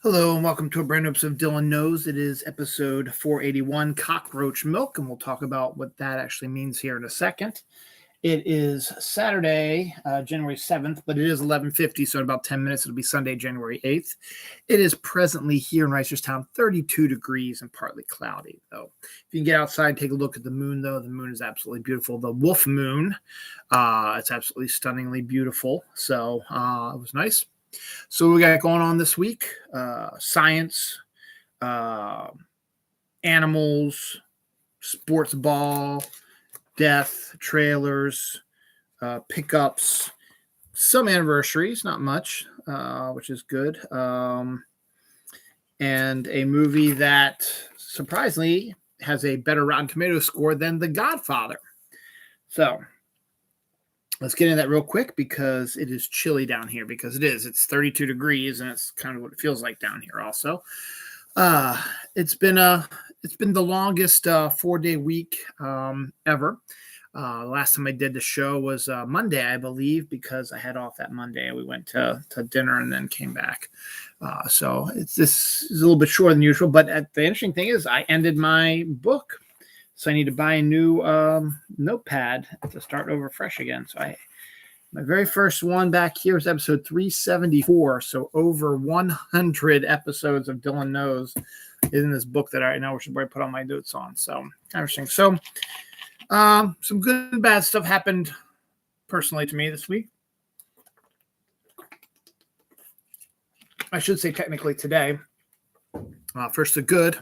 Hello and welcome to a brand new episode of Dylan Knows. It is episode 481, Cockroach Milk, and we'll talk about what that actually means here in a second. It is Saturday, January 7th, but it is 11:50, so in about 10 minutes it'll be Sunday, January 8th. It is presently here in Reisterstown, 32 degrees and partly cloudy, though. If you can get outside and take a look at the moon, though, the moon is absolutely beautiful. The wolf moon, it's absolutely stunningly beautiful, so it was nice. So we got going on this week, science, animals, sports ball, death, trailers, pickups, some anniversaries, not much, which is good. And a movie that surprisingly has a better Rotten Tomatoes score than The Godfather. So let's get into that real quick because it is chilly down here because it's 32 degrees and it's kind of what it feels like down here also. It's been the longest 4-day week ever. Last time I did the show was Monday, I believe, because I had off that Monday and we went to dinner and then came back. So this is a little bit shorter than usual, but the interesting thing is I ended my book. So I need to buy a new notepad to start over fresh again. So my very first one back here is episode 374. So over 100 episodes of Dylan Knows is in this book that I know should put on my notes on. So interesting. So some good and bad stuff happened personally to me this week. I should say technically today. First the good.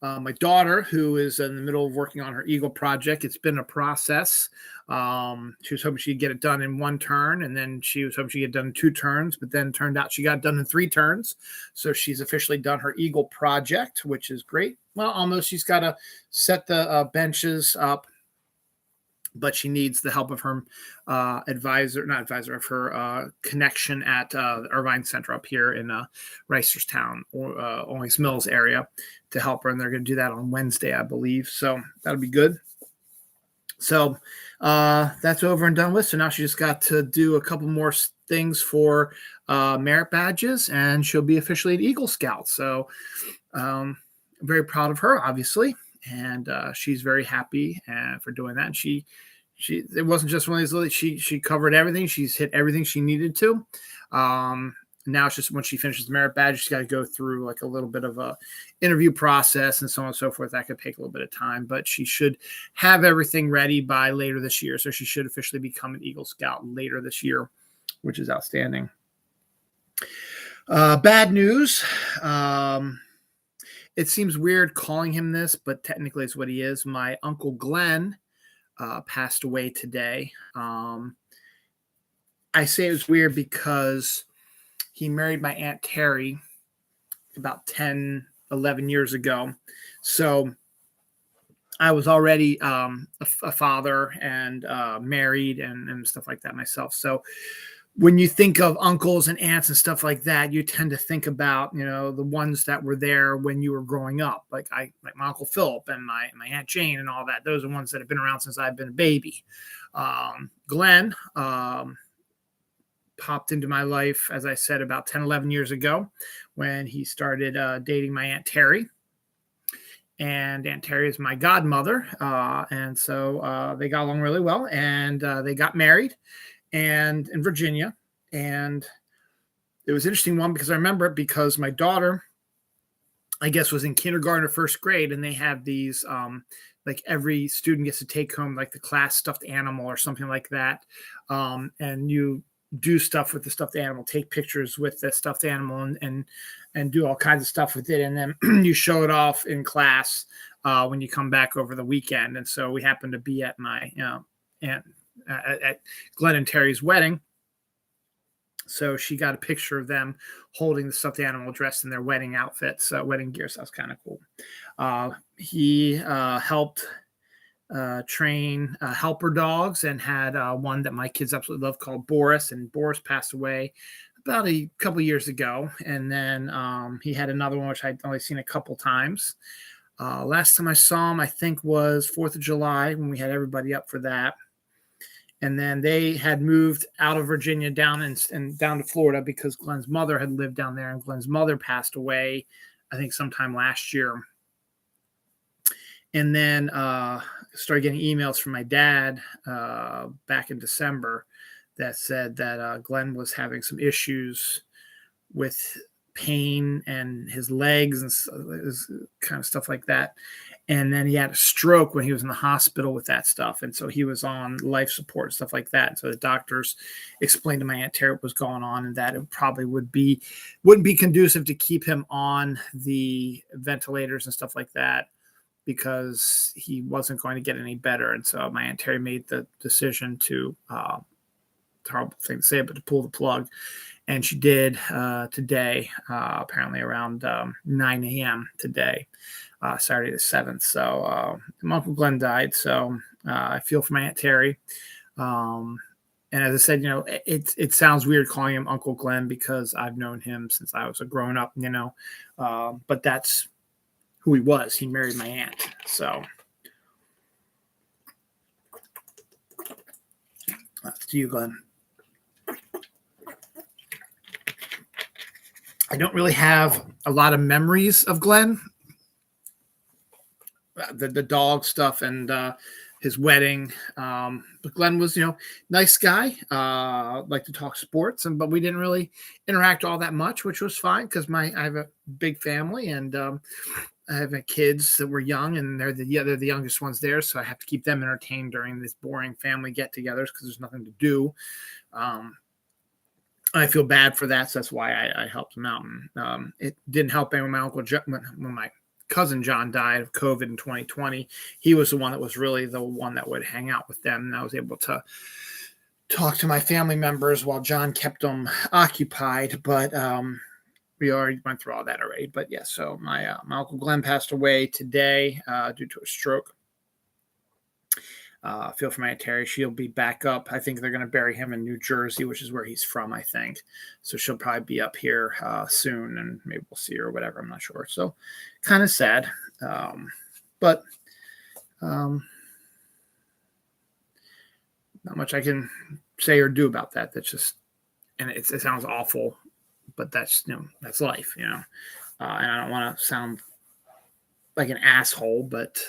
My daughter, who is in the middle of working on her Eagle project, it's been a process. She was hoping she'd get it done in one turn, and then she was hoping she'd get it done in 2 turns, but then turned out she got it done in 3 turns. So she's officially done her Eagle project, which is great. Well, almost. She's got to set the benches up, but she needs the help of her connection at the Irvine Center up here in Reisterstown or Owings Mills area to help her. And they're going to do that on Wednesday, I believe. So that'll be good. So that's over and done with. So now she just got to do a couple more things for merit badges, and she'll be officially an Eagle Scout. So I'm very proud of her, obviously. And she's very happy for doing that. And she it wasn't just one of these little, she covered everything. She's hit everything she needed to. Now it's just when she finishes the merit badge, she's got to go through like a little bit of a interview process and so on and so forth. That could take a little bit of time, but she should have everything ready by later this year. So she should officially become an Eagle Scout later this year, which is outstanding. Bad news. It seems weird calling him this, but technically it's what he is. My Uncle Glenn passed away today. I say it was weird because he married my Aunt Terry about 10, 11 years ago. So I was already a father and married and stuff like that myself. So when you think of uncles and aunts and stuff like that, you tend to think about, the ones that were there when you were growing up. Like my Uncle Philip and my Aunt Jane and all that. Those are ones that have been around since I've been a baby. Glenn popped into my life, as I said, about 10, 11 years ago when he started dating my Aunt Terry. And Aunt Terry is my godmother. And so they got along really well, and they got married and in Virginia. And it was an interesting one because I remember it because my daughter, I guess, was in kindergarten or first grade, and they have these like every student gets to take home like the class stuffed animal or something like that. And you do stuff with the stuffed animal, take pictures with the stuffed animal and do all kinds of stuff with it. And then you show it off in class when you come back over the weekend. And so we happened to be at my at Glenn and Terry's wedding. So she got a picture of them holding the stuffed animal dressed in their wedding outfits, wedding gear. So that was kind of cool. He helped train helper dogs and had one that my kids absolutely love called Boris. And Boris passed away about a couple years ago. And then he had another one, which I'd only seen a couple times. Last time I saw him, I think, was 4th of July when we had everybody up for that. And then they had moved out of Virginia down and down to Florida because Glenn's mother had lived down there, and Glenn's mother passed away, I think, sometime last year. And then started getting emails from my dad back in December that said that Glenn was having some issues with pain and his legs and kind of stuff like that. And then he had a stroke when he was in the hospital with that stuff. And so he was on life support and stuff like that. And so the doctors explained to my Aunt Terry what was going on, and that it probably wouldn't be conducive to keep him on the ventilators and stuff like that, because he wasn't going to get any better. And so my Aunt Terry made the decision to, horrible thing to say, but to pull the plug. And she did today, apparently around 9 a.m. today, Saturday the 7th. So my Uncle Glenn died. So I feel for my Aunt Terry. And as I said, it sounds weird calling him Uncle Glenn because I've known him since I was a grown up, but that's who he was. He married my aunt. So that's to you, Glenn. I don't really have a lot of memories of Glenn. The dog stuff and his wedding. But Glenn was, nice guy. Liked to talk sports, but we didn't really interact all that much, which was fine because I have a big family, and I have kids that were young, and they're the youngest ones there, so I have to keep them entertained during these boring family get-togethers because there's nothing to do. I feel bad for that, so that's why I helped him out. And it didn't help when my uncle when my cousin John died of COVID in 2020. He was the one that was really the one that would hang out with them, and I was able to talk to my family members while John kept them occupied. But we already went through all that already. But yeah, so my Uncle Glenn passed away today due to a stroke. Feel for my Aunt Terry. She'll be back up. I think they're going to bury him in New Jersey, which is where he's from, I think. So she'll probably be up here soon, and maybe we'll see her or whatever. I'm not sure. So kind of sad. But not much I can say or do about that. That's just, and it sounds awful, but that's, that's life, and I don't want to sound like an asshole, but,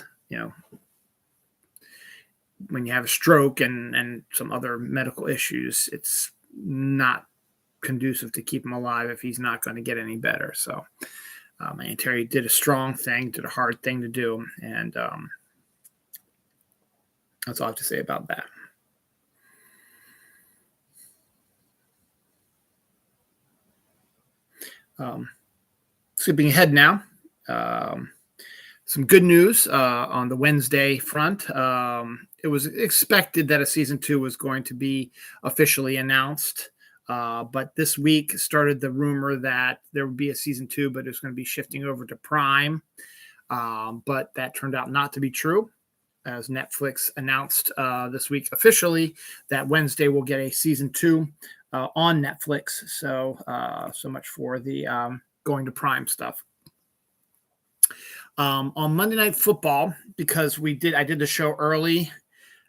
when you have a stroke and some other medical issues, it's not conducive to keep him alive if he's not going to get any better. So my Aunt Terry did a strong thing, did a hard thing to do. And that's all I have to say about that. Skipping ahead now. Some good news on the Wednesday front. It was expected that a season 2 was going to be officially announced, but this week started the rumor that there would be a season 2, but it's going to be shifting over to Prime. But that turned out not to be true, as Netflix announced this week officially that Wednesday will get a season 2 on Netflix. So much for the going to Prime stuff. On Monday Night Football, because I did the show early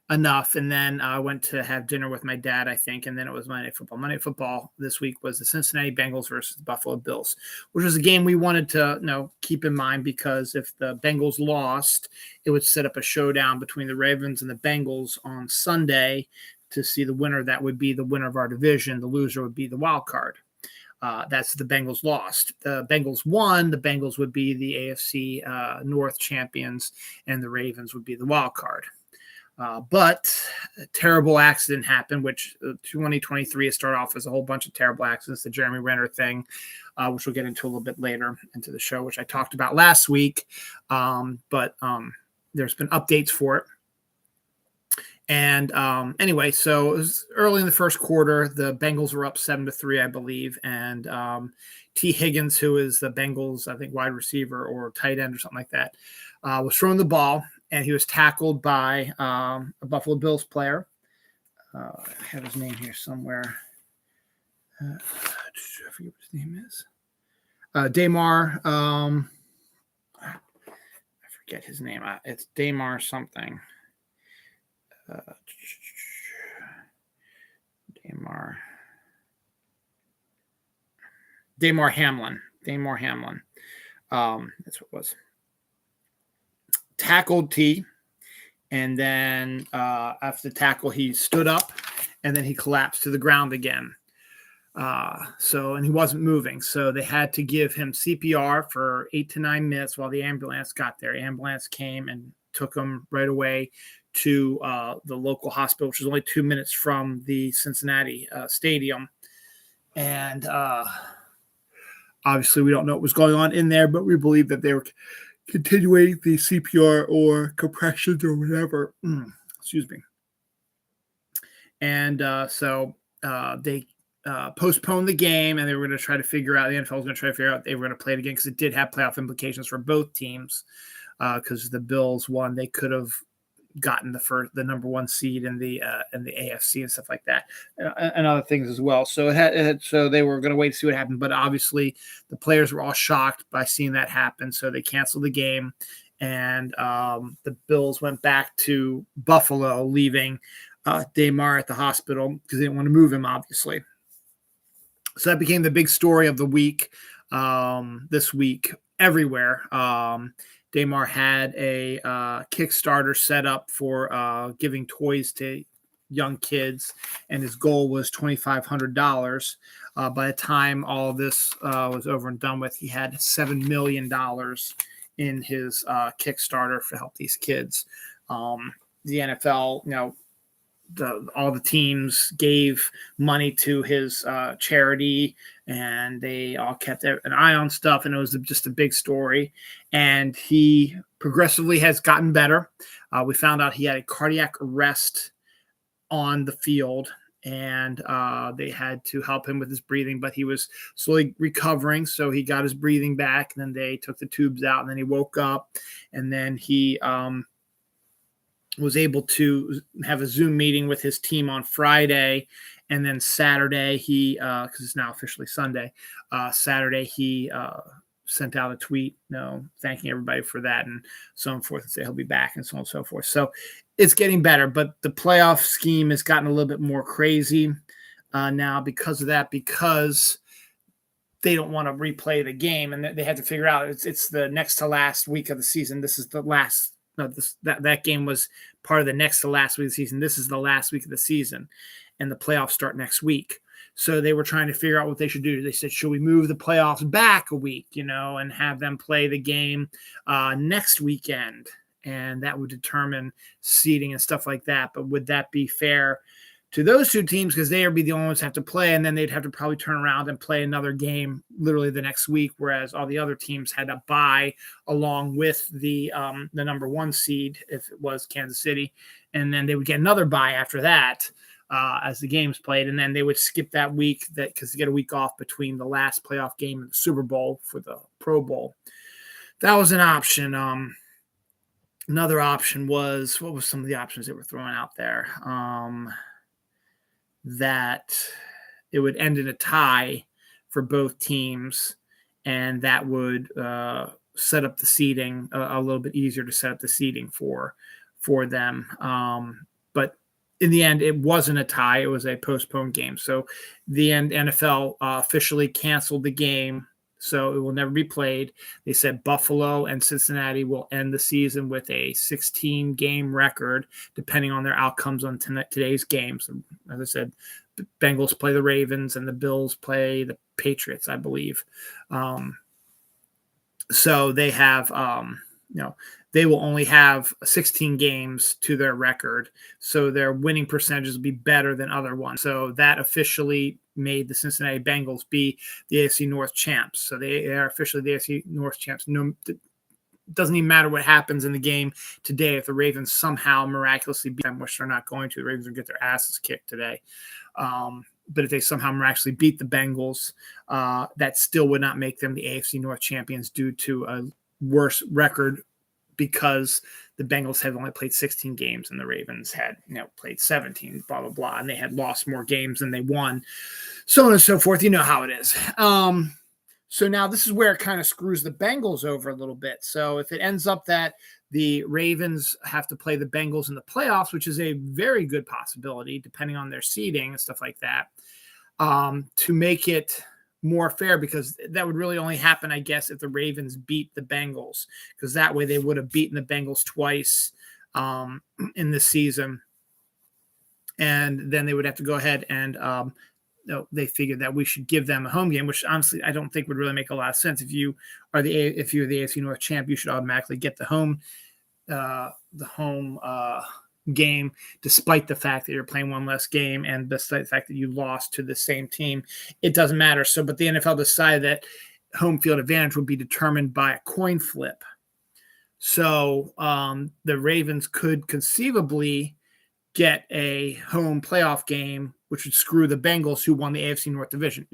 enough, and then I went to have dinner with my dad, I think, and then it was Monday Night Football. Monday Night Football this week was the Cincinnati Bengals versus the Buffalo Bills, which was a game we wanted to keep in mind, because if the Bengals lost, it would set up a showdown between the Ravens and the Bengals on Sunday to see the winner. That would be the winner of our division. The loser would be the wild card. That's the Bengals lost. The Bengals won. The Bengals would be the AFC North champions, and the Ravens would be the wild card. But a terrible accident happened, which 2023 has started off as a whole bunch of terrible accidents. The Jeremy Renner thing, which we'll get into a little bit later into the show, which I talked about last week. But there's been updates for it. And anyway, so it was early in the first quarter. The Bengals were up 7-3, I believe. And T. Higgins, who is the Bengals, I think, wide receiver or tight end or something like that, was throwing the ball, and he was tackled by a Buffalo Bills player. I have his name here somewhere. I forget what his name is. Damar. I forget his name. It's Damar something. Damar Hamlin. That's what it was. Tackled T, and then after the tackle, he stood up, and then he collapsed to the ground again. And he wasn't moving, so they had to give him CPR for 8 to 9 minutes while the ambulance got there. Ambulance came and took him right away to the local hospital, which was only 2 minutes from the Cincinnati stadium. And obviously, we don't know what was going on in there, but we believe that they were continuing the CPR or compressions or whatever. Excuse me. And so they postponed the game, and they were going to try to figure out, the NFL was going to try to figure out they were going to play it again, because it did have playoff implications for both teams, because the Bills won. They could have gotten the number one seed in the AFC and stuff like that, and other things as well. So so they were going to wait to see what happened, but obviously the players were all shocked by seeing that happen, so they canceled the game, and the Bills went back to Buffalo, leaving Damar at the hospital because they didn't want to move him, obviously. So that became the big story of the week. This week, everywhere. Damar had a Kickstarter set up for giving toys to young kids, and his goal was $2,500. By the time all of this was over and done with, he had $7 million in his Kickstarter to help these kids. The NFL, all the teams gave money to his charity, and they all kept an eye on stuff, and it was just a big story. And he progressively has gotten better. We found out he had a cardiac arrest on the field, and they had to help him with his breathing, but he was slowly recovering. So he got his breathing back, and then they took the tubes out, and then he woke up, and then he was able to have a Zoom meeting with his team on Friday. And then Saturday, because it's now officially Sunday, Saturday, he sent out a tweet, thanking everybody for that, and so on forth, and say he'll be back, and so on and so forth. So it's getting better, but the playoff scheme has gotten a little bit more crazy now because of that, because they don't want to replay the game, and they had to figure out it's the next to last week of the season. This is the last. No, that game was part of the next to last week of the season. This is the last week of the season, and the playoffs start next week. So they were trying to figure out what they should do. They said, should we move the playoffs back a week, and have them play the game next weekend? And that would determine seeding and stuff like that. But would that be fair to those two teams, because they would be the only ones who have to play, and then they'd have to probably turn around and play another game literally the next week, whereas all the other teams had to bye along with the number one seed, if it was Kansas City, and then they would get another bye after that as the games played, and then they would skip that week because they get a week off between the last playoff game and the Super Bowl for the Pro Bowl. That was an option. Another option was, what was some of the options that were thrown out there? That it would end in a tie for both teams, and that would set up the seeding a little bit easier to set up the seeding for them. But in the end, it wasn't a tie. It was a postponed game. So the NFL officially canceled the game, so it will never be played. They said Buffalo and Cincinnati will end the season with a 16-game record, depending on their outcomes on today's games. As I said, the Bengals play the Ravens, and the Bills play the Patriots, I believe. So they have, they will only have 16 games to their record, so their winning percentages will be better than other ones. So that officially made the Cincinnati Bengals be the AFC North champs. So they are officially the AFC North champs. No, it doesn't even matter what happens in the game today. If the Ravens somehow miraculously beat them, which they're not going to, the Ravens will get their asses kicked today. But if they somehow miraculously beat the Bengals, that still would not make them the AFC North champions due to a worse record, because the Bengals had only played 16 games and the Ravens had played 17, blah, blah, blah. And they had lost more games than they won, so on and so forth. You know how it is. So now this is where it kind of screws the Bengals over a little bit. So if it ends up that the Ravens have to play the Bengals in the playoffs, which is a very good possibility, depending on their seeding and stuff like that, to make it more fair, because that would really only happen, I guess, if the Ravens beat the Bengals, because that way they would have beaten the Bengals twice in this season. And then they would have to go ahead and they figured that we should give them a home game, which honestly I don't think would really make a lot of sense. If you're the AFC North champ, you should automatically get the home game, despite the fact that you're playing one less game and despite the fact that you lost to the same team. It doesn't matter. So, but the NFL decided that home field advantage would be determined by a coin flip. So the Ravens could conceivably get a home playoff game, which would screw the Bengals, who won the AFC North division,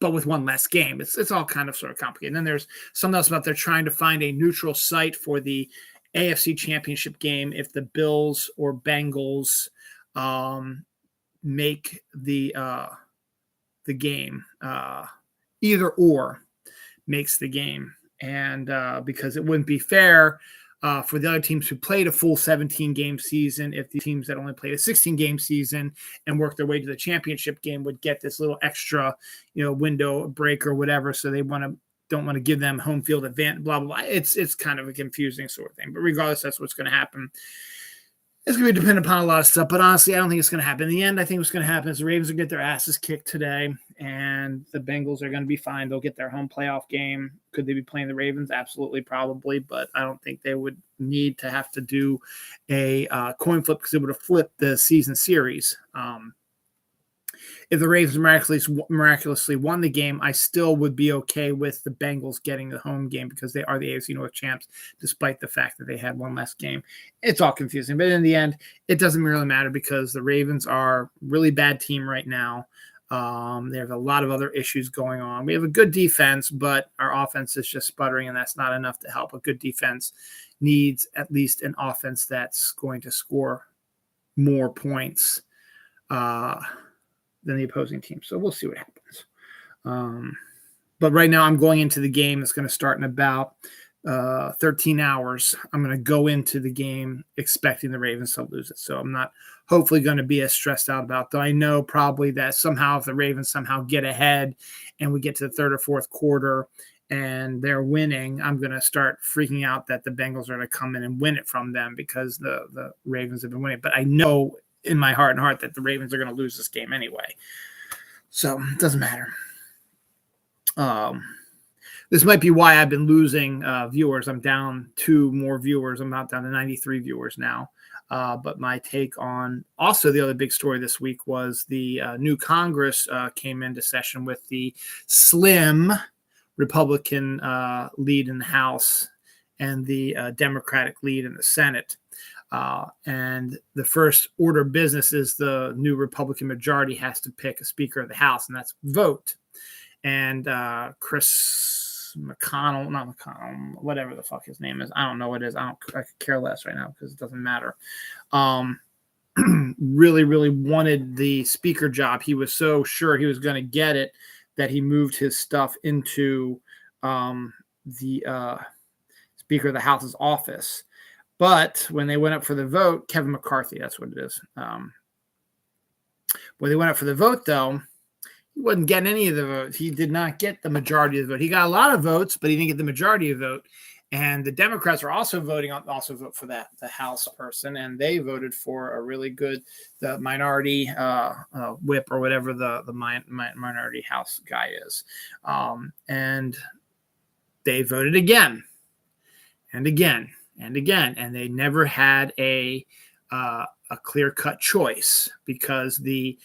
but with one less game. It's all kind of sort of complicated. And then there's something else about they're trying to find a neutral site for the AFC Championship game if the Bills or Bengals make the game. Either or makes the game. And because it wouldn't be fair for the other teams who played a full 17-game season, if the teams that only played a 16-game season and worked their way to the championship game would get this little extra, window break or whatever. So they don't want to give them home field advantage, blah, blah, blah. It's kind of a confusing sort of thing. But regardless, that's what's going to happen. It's going to be dependent upon a lot of stuff. But honestly, I don't think it's going to happen. In the end, I think what's going to happen is the Ravens will get their asses kicked today, and the Bengals are going to be fine. They'll get their home playoff game. Could they be playing the Ravens? Absolutely, probably. But I don't think they would need to have to do a coin flip, because it would have flipped the season series. If the Ravens miraculously won the game, I still would be okay with the Bengals getting the home game, because they are the AFC North champs, despite the fact that they had one less game. It's all confusing. But in the end, it doesn't really matter, because the Ravens are a really bad team right now. They have a lot of other issues going on. We have a good defense, but our offense is just sputtering, and that's not enough to help. A good defense needs at least an offense that's going to score more points than the opposing team. So we'll see what happens. But right now I'm going into the game that's going to start in about 13 hours. I'm going to go into the game expecting the Ravens to lose it. So I'm not hopefully going to be as stressed out about it. Though I know probably that somehow if the Ravens somehow get ahead and we get to the third or fourth quarter and they're winning, I'm going to start freaking out that the Bengals are going to come in and win it from them, because the Ravens have been winning. But I know in my heart and heart that the Ravens are going to lose this game anyway. So it doesn't matter. This might be why I've been losing viewers. I'm down 2 more viewers. I'm not down to 93 viewers now. But my take on also the other big story this week was the new Congress came into session with the slim Republican lead in the House and the Democratic lead in the Senate. And the first order of business is the new Republican majority has to pick a Speaker of the House, and that's vote. And Chris McConnell, not McConnell, whatever the fuck his name is, I don't know what it is. I could care less right now because it doesn't matter. Really, really wanted the Speaker job. He was so sure he was going to get it that he moved his stuff into the Speaker of the House's office. But when they went up for the vote, Kevin McCarthy, that's what it is. When they went up for the vote, though, he wasn't getting any of the votes. He did not get the majority of the vote. He got a lot of votes, but he didn't get the majority of the vote. And the Democrats are also vote for that, the House person, and they voted for a really good, the minority whip or whatever the minority House guy is. And they voted again and again and again, and they never had a clear-cut choice, because the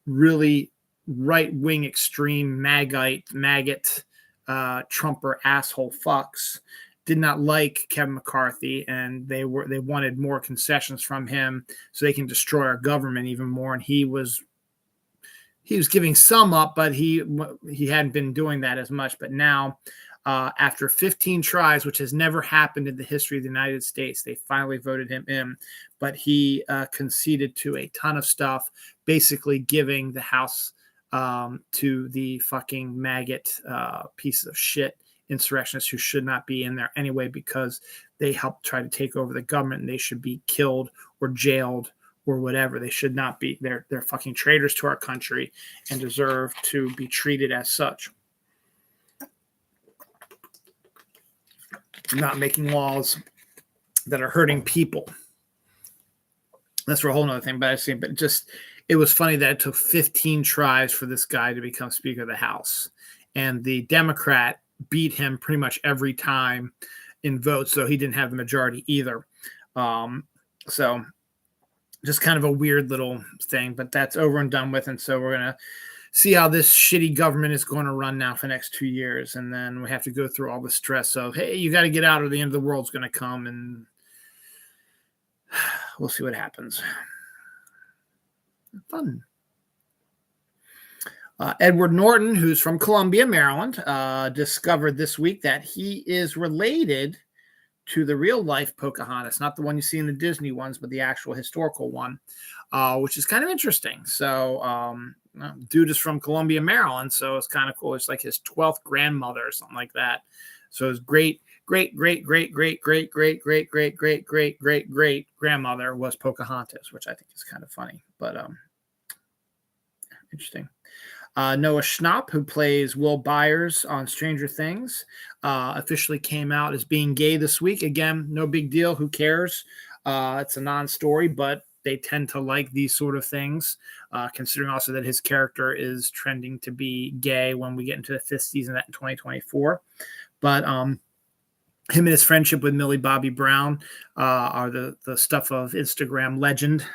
really right-wing extreme maggot Trumper asshole fucks did not like Kevin McCarthy, and they wanted more concessions from him so they can destroy our government even more. And he was giving some up, but he hadn't been doing that as much. But now, after 15 tries, which has never happened in the history of the United States, they finally voted him in. But he conceded to a ton of stuff, basically giving the House to the fucking maggot pieces of shit insurrectionists who should not be in there anyway because they helped try to take over the government and they should be killed or jailed or whatever. They should not be. They're fucking traitors to our country and deserve to be treated as such. Not making laws that are hurting people. That's for a whole nother thing, but it was funny that it took 15 tries for this guy to become Speaker of the House. And the Democrat beat him pretty much every time in votes, so he didn't have the majority either. So just kind of a weird little thing, but that's over and done with. And so we're going to see how this shitty government is going to run now for the next 2 years. And then we have to go through all the stress of, hey, you got to get out or the end of the world's going to come. And we'll see what happens. Fun. Edward Norton, who's from Columbia, Maryland, discovered this week that he is related to the real life Pocahontas, not the one you see in the Disney ones, but the actual historical one, which is kind of interesting. So, dude is from Columbia, Maryland, so it's kind of cool. It's like his 12th grandmother or something like that. So his great grandmother was Pocahontas, which I think is kind of funny, but interesting. Noah Schnapp, who plays Will Byers on Stranger Things, officially came out as being gay this week. Again, no big deal. Who cares? It's a non-story, but they tend to like these sort of things, considering also that his character is trending to be gay when we get into the 5th season in 2024. But him and his friendship with Millie Bobby Brown are the stuff of Instagram legend.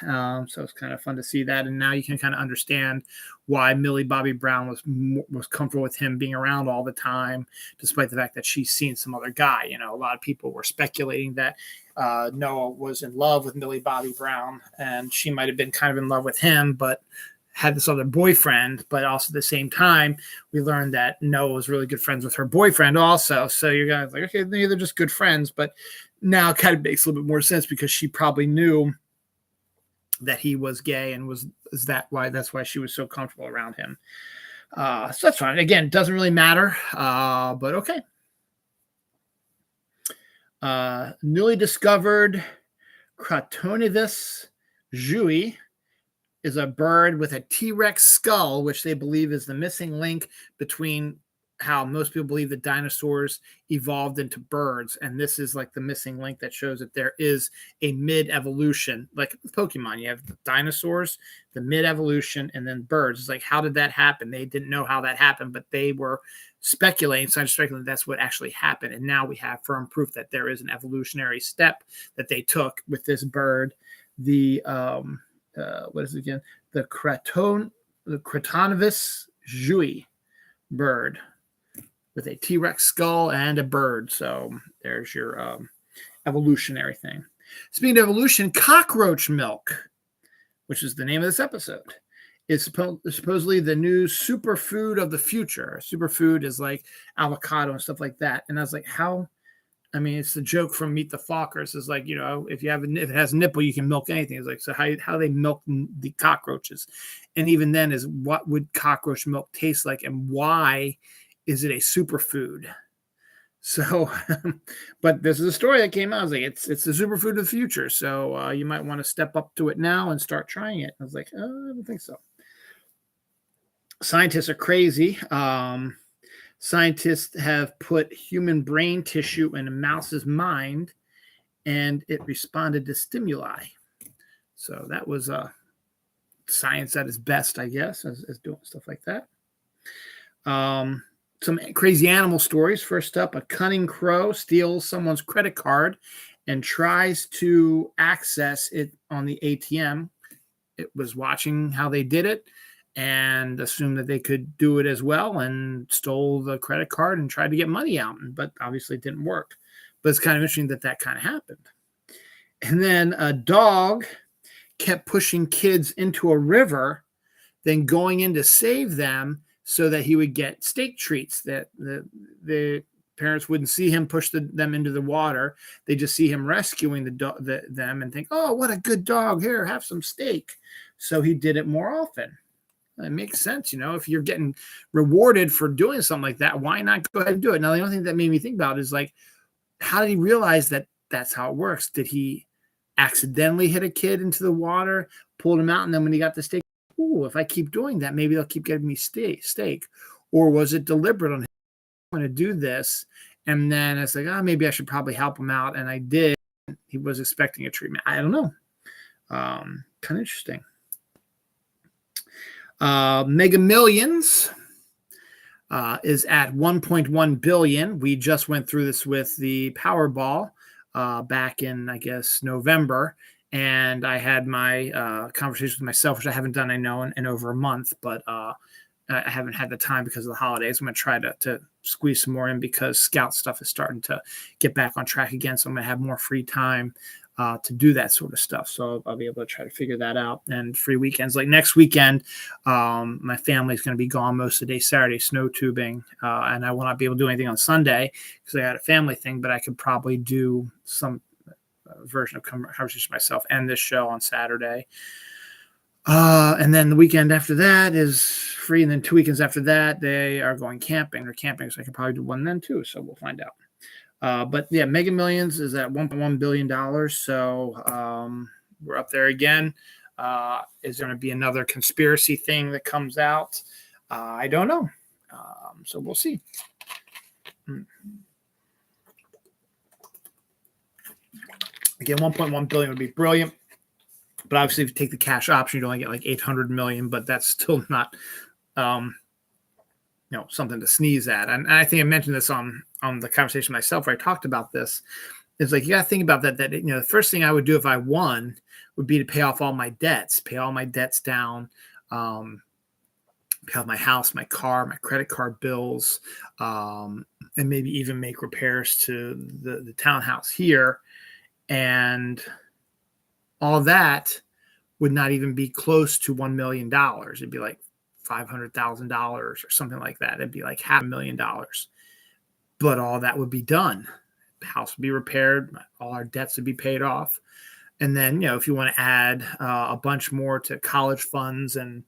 So it's kind of fun to see that. And now you can kind of understand why Millie Bobby Brown was comfortable with him being around all the time, despite the fact that she's seen some other guy. You know, a lot of people were speculating that Noah was in love with Millie Bobby Brown and she might have been kind of in love with him, but had this other boyfriend. But also at the same time, we learned that Noah was really good friends with her boyfriend also. So you're going to like, okay, they're just good friends. But now it kind of makes a little bit more sense because she probably knew that he was gay and that's why she was so comfortable around him. So that's fine. Again, it doesn't really matter, but okay. Newly discovered Crotonivis jui is a bird with a T-Rex skull, which they believe is the missing link between how most people believe that dinosaurs evolved into birds. And this is like the missing link that shows that there is a mid-evolution. Like with Pokemon, you have the dinosaurs, the mid-evolution, and then birds. It's like, how did that happen? They didn't know how that happened, but they were speculating, scientists speculating that's what actually happened. And now we have firm proof that there is an evolutionary step that they took with this bird. The what is it again? The Crotonivis jui bird with a T-Rex skull and a bird. So there's your evolutionary thing. Speaking of evolution, cockroach milk, which is the name of this episode, is supposedly the new superfood of the future. Superfood is like avocado and stuff like that. And I was like, how? I mean, it's the joke from Meet the Fockers. It's like, you know, if it has a nipple, you can milk anything. It's like, so how they milk the cockroaches? And even then is what would cockroach milk taste like? And why is it a superfood? So, but this is a story that came out. I was like, it's the superfood of the future. So you might want to step up to it now and start trying it. I was like, oh, I don't think so. Scientists are crazy. Scientists have put human brain tissue in a mouse's mind, and it responded to stimuli. So that was science at its best, I guess, as doing stuff like that. Some crazy animal stories. First up, a cunning crow steals someone's credit card and tries to access it on the ATM. It was watching how they did it and assumed that they could do it as well and stole the credit card and tried to get money out, but obviously it didn't work. But it's kind of interesting that kind of happened. And then a dog kept pushing kids into a river, then going in to save them so that he would get steak treats, that the parents wouldn't see him push them into the water. They just see him rescuing them and think, oh, what a good dog. Here, have some steak. So he did it more often. It makes sense. If you're getting rewarded for doing something like that, why not go ahead and do it? Now, the only thing that made me think about is like, how did he realize that that's how it works? Did he accidentally hit a kid into the water, pulled him out, and then when he got the steak, ooh, if I keep doing that, maybe they'll keep getting me steak? Or was it deliberate on him going to do this? And then it's like, maybe I should probably help him out. And I did. He was expecting a treatment. I don't know. Kind of interesting. Mega Millions is at 1.1 billion. We just went through this with the Powerball back in, I guess, November. And I had my conversation with myself, which I haven't done, I know, in over a month, but I haven't had the time because of the holidays. I'm going to try to squeeze some more in because Scout stuff is starting to get back on track again. So I'm going to have more free time to do that sort of stuff. So I'll be able to try to figure that out. And free weekends, like next weekend, my family's going to be gone most of the day Saturday, snow tubing. And I will not be able to do anything on Sunday because I had a family thing, but I could probably do some version of conversation myself and this show on Saturday. And then the weekend after that is free. And then 2 weekends after that, they are going camping. They're camping, so I can probably do one then too. So we'll find out. But yeah, Mega Millions is at $1.1 billion. So we're up there again. Is there going to be another conspiracy thing that comes out? I don't know. So we'll see. Again, 1.1 billion would be brilliant. But obviously, if you take the cash option, you only get like 800 million, but that's still not, something to sneeze at. And I think I mentioned this on the conversation myself where I talked about this. It's like, you got to think about that, the first thing I would do if I won would be to pay off all my debts, down, pay off my house, my car, my credit card bills, and maybe even make repairs to the townhouse here. And all that would not even be close to $1 million. It'd be like $500,000 or something like that. It'd be like $500,000. But all that would be done. The house would be repaired. All our debts would be paid off. And then, if you want to add a bunch more to college funds and,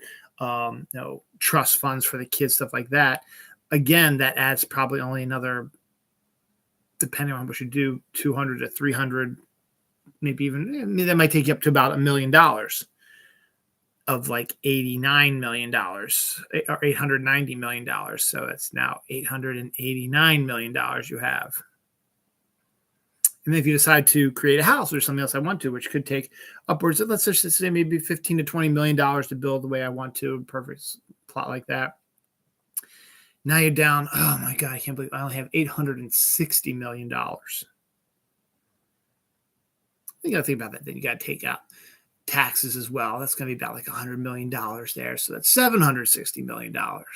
trust funds for the kids, stuff like that, again, that adds probably only another, depending on what you do, 200 to 300, maybe even, that might take you up to about $1 million of like $89 million or $890 million. So it's now $889 million you have. And then if you decide to create a house or something else I want to, which could take upwards of, let's just say maybe $15 to $20 million to build the way I want to, perfect plot like that. Now you're down, oh my God, I can't believe I only have $860 million. You got to think about that. Then you got to take out taxes as well. That's going to be about like $100 million there. So that's $760 million. What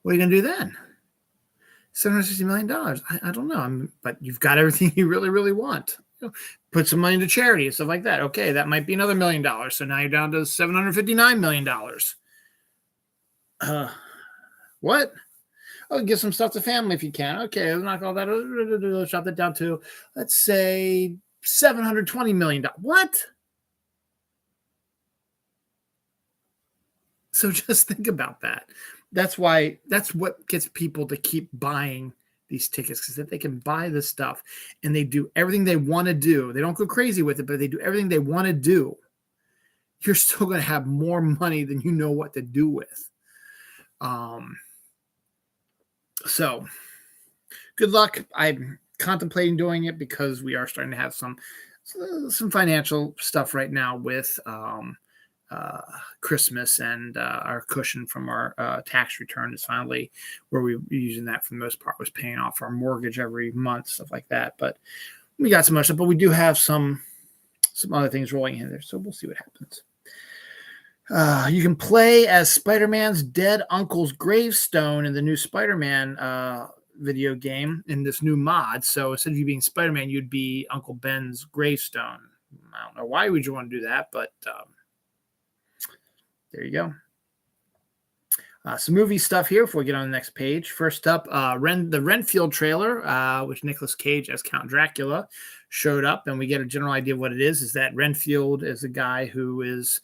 are you going to do then? $760 million. I don't know. But you've got everything you really, really want. Put some money into charity and stuff like that. Okay, that might be another $1 million. So now you're down to $759 million. What? Oh, give some stuff to family if you can. Okay, let's knock all that. Chop that down to, let's say, $720 million. What? So just think about that. That's what gets people to keep buying these tickets, because if they can buy this stuff and they do everything they want to do, they don't go crazy with it, but they do everything they want to do, you're still going to have more money than you know what to do with. So good luck. I'm contemplating doing it because we are starting to have some financial stuff right now with Christmas, and our cushion from our tax return is finally where we were using that for the most part, was paying off our mortgage every month, stuff like that. But we got some other stuff, but we do have some other things rolling in there. So we'll see what happens. You can play as Spider-Man's dead uncle's gravestone in the new Spider-Man video game in this new mod. So instead of you being Spider-Man, you'd be Uncle Ben's gravestone. I don't know why would you want to do that, but there you go. Some movie stuff here before we get on the next page. First up, the Renfield trailer, which Nicolas Cage as Count Dracula showed up, and we get a general idea of what it is that Renfield is a guy who is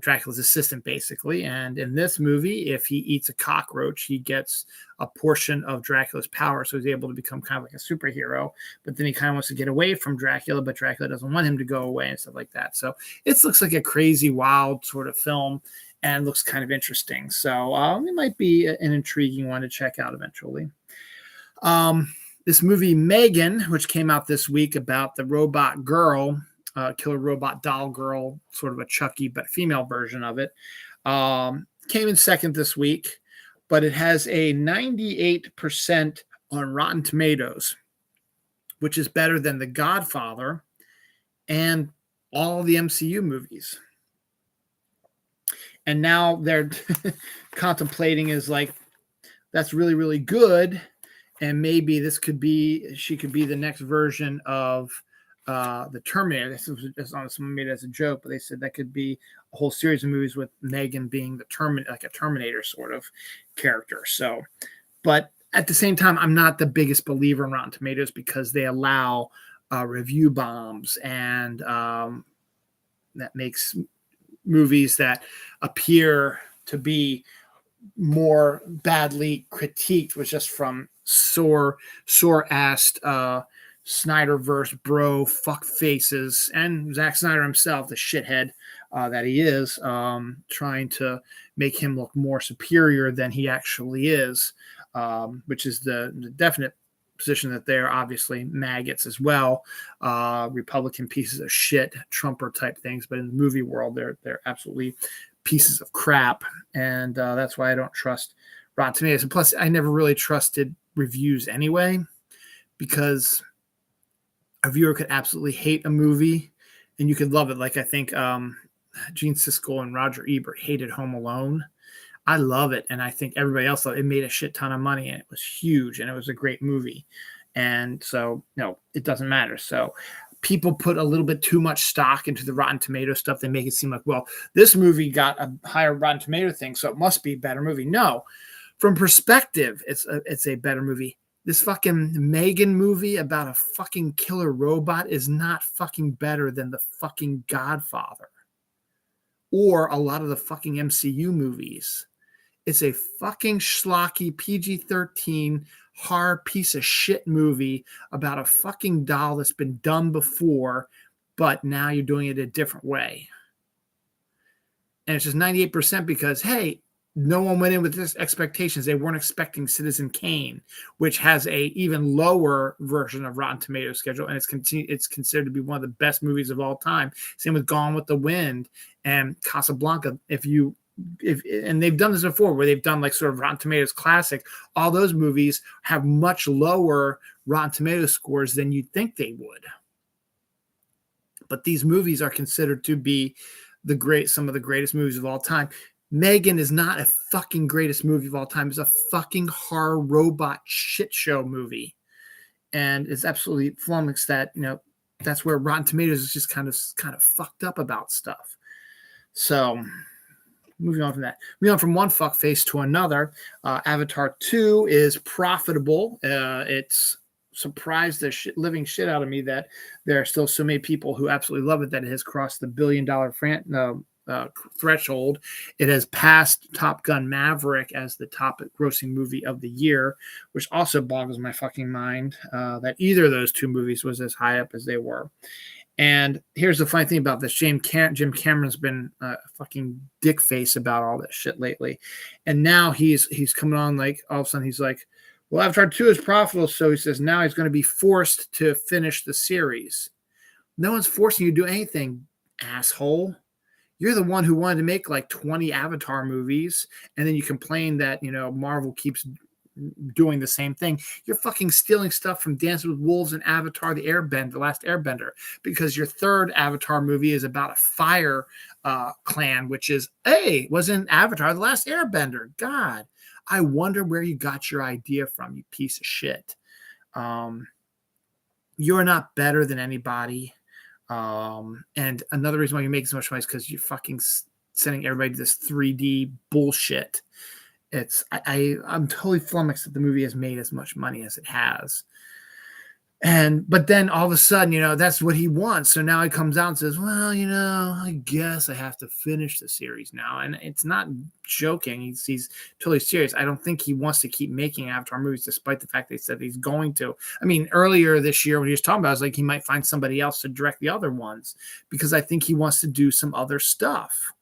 Dracula's assistant, basically. And in this movie, if he eats a cockroach, he gets a portion of Dracula's power. So he's able to become kind of like a superhero. But then he kind of wants to get away from Dracula, but Dracula doesn't want him to go away and stuff like that. So it looks like a crazy, wild sort of film and looks kind of interesting. So it might be an intriguing one to check out eventually. This movie, Megan, which came out this week about the robot girl, killer robot doll girl, sort of a Chucky but female version of it, came in second this week, but it has a 98% on Rotten Tomatoes, which is better than The Godfather and all the MCU movies. And now they're contemplating is like, that's really, really good. And maybe she could be the next version of the Terminator. This was just on someone made it as a joke, but they said that could be a whole series of movies with Megan being like a Terminator sort of character. So, but at the same time, I'm not the biggest believer in Rotten Tomatoes because they allow review bombs, and that makes movies that appear to be more badly critiqued was just from sore-assed Snyderverse bro fuck faces, and Zack Snyder himself, the shithead that he is, trying to make him look more superior than he actually is, which is the definite position that they're obviously maggots as well, Republican pieces of shit, Trumper type things, but in the movie world, they're absolutely pieces of crap, and that's why I don't trust Rotten Tomatoes. And plus, I never really trusted reviews anyway, because a viewer could absolutely hate a movie and you could love it. Like I think Gene Siskel and Roger Ebert hated Home Alone. I love it, and I think everybody else loved it. It made a shit ton of money, and it was huge, and it was a great movie. And so, no, it doesn't matter. So people put a little bit too much stock into the Rotten Tomato stuff. They make it seem like, well, this movie got a higher Rotten Tomato thing, so it must be a better movie. No, from perspective, it's a better movie. This fucking Megan movie about a fucking killer robot is not fucking better than the fucking Godfather or a lot of the fucking MCU movies. It's a fucking schlocky PG-13 horror piece of shit movie about a fucking doll that's been done before, but now you're doing it a different way. And it's just 98% because, hey, no one went in with this expectations. They weren't expecting Citizen Kane, which has a even lower version of Rotten Tomatoes schedule, and it's considered to be one of the best movies of all time. Same with Gone with the Wind and Casablanca. And they've done this before, where they've done like sort of Rotten Tomatoes classic. Some of those movies have much lower Rotten Tomatoes scores than you'd think they would. But these movies are considered to be some of the greatest movies of all time. Megan is not a fucking greatest movie of all time. It's a fucking horror robot shit show movie. And it's absolutely flummoxed that, that's where Rotten Tomatoes is just kind of fucked up about stuff. So moving on from that. Moving on from one fuckface to another. Avatar 2 is profitable. It's surprised the living shit out of me that there are still so many people who absolutely love it, that it has crossed the $1 billion threshold. It has passed Top Gun Maverick as the top grossing movie of the year, which also boggles my fucking mind that either of those two movies was as high up as they were. And here's the funny thing about this. Jim Cameron's been a fucking dick face about all this shit lately. And now he's coming on like, all of a sudden he's like, well, Avatar 2 is profitable. So he says now he's going to be forced to finish the series. No one's forcing you to do anything, asshole. You're the one who wanted to make like 20 Avatar movies, and then you complain that, Marvel keeps doing the same thing. You're fucking stealing stuff from Dances with Wolves and Avatar the Last Airbender, because your third Avatar movie is about a fire clan, which was in Avatar the Last Airbender. God, I wonder where you got your idea from, you piece of shit. You're not better than anybody. And another reason why you're making so much money is because you're fucking sending everybody to this 3D bullshit. I'm totally flummoxed that the movie has made as much money as it has. But then all of a sudden, that's what he wants. So now he comes out and says, well, I guess I have to finish the series now. And it's not joking. He's totally serious. I don't think he wants to keep making Avatar movies, despite the fact they said he's going to. I mean, earlier this year when he was talking about it, I was like, he might find somebody else to direct the other ones, because I think he wants to do some other stuff.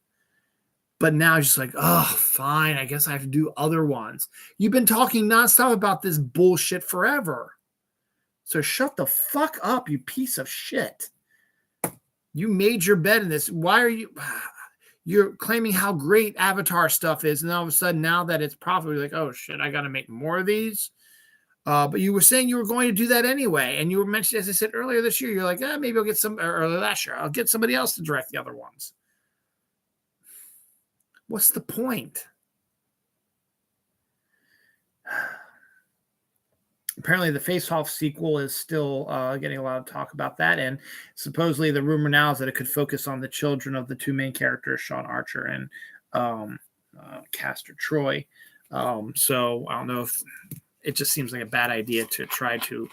But now he's just like, oh, fine. I guess I have to do other ones. You've been talking nonstop about this bullshit forever. So shut the fuck up, you piece of shit. You made your bed in this. Why are you're claiming how great Avatar stuff is, and all of a sudden, now that it's profitable, you're like, oh shit, I got to make more of these. But you were saying you were going to do that anyway, and you were mentioning, as I said earlier this year, you're like, maybe I'll get early last year, I'll get somebody else to direct the other ones. What's the point? Apparently the Face Off sequel is still getting a lot of talk about that, and supposedly the rumor now is that it could focus on the children of the two main characters, Sean Archer and Castor Troy. So I don't know if it just seems like a bad idea to try to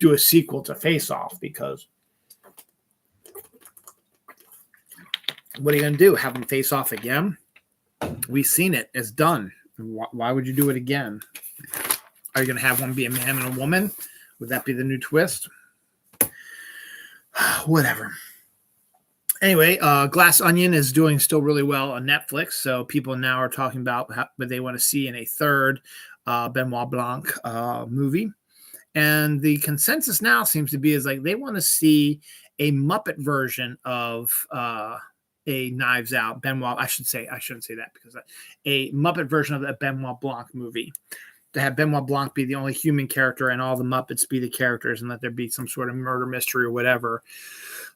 do a sequel to Face Off, because what are you going to do? Have them face off again? We've seen it. It's done. Why would you do it again? Are you going to have one be a man and a woman? Would that be the new twist? Whatever. Anyway, Glass Onion is doing still really well on Netflix. So people now are talking about what they want to see in a third Benoit Blanc movie. And the consensus now seems to be is like they want to see a Muppet version of a Knives Out Benoit. I shouldn't say that, because a Muppet version of a Benoit Blanc movie. To have Benoit Blanc be the only human character and all the Muppets be the characters, and let there be some sort of murder mystery or whatever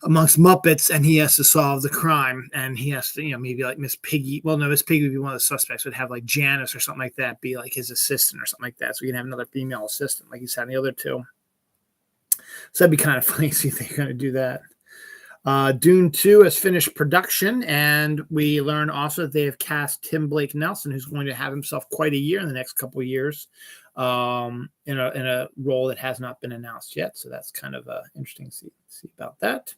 amongst Muppets, and he has to solve the crime, and he has to, maybe like Miss Piggy. Well, no, Miss Piggy would be one of the suspects. Would have like Janice or something like that be like his assistant or something like that. So you can have another female assistant like he's had in the other two. So that'd be kind of funny to see if they're going to do that. Dune 2 has finished production, and we learn also that they have cast Tim Blake Nelson, who's going to have himself quite a year in the next couple of years, in a role that has not been announced yet. So that's kind of interesting to see about that.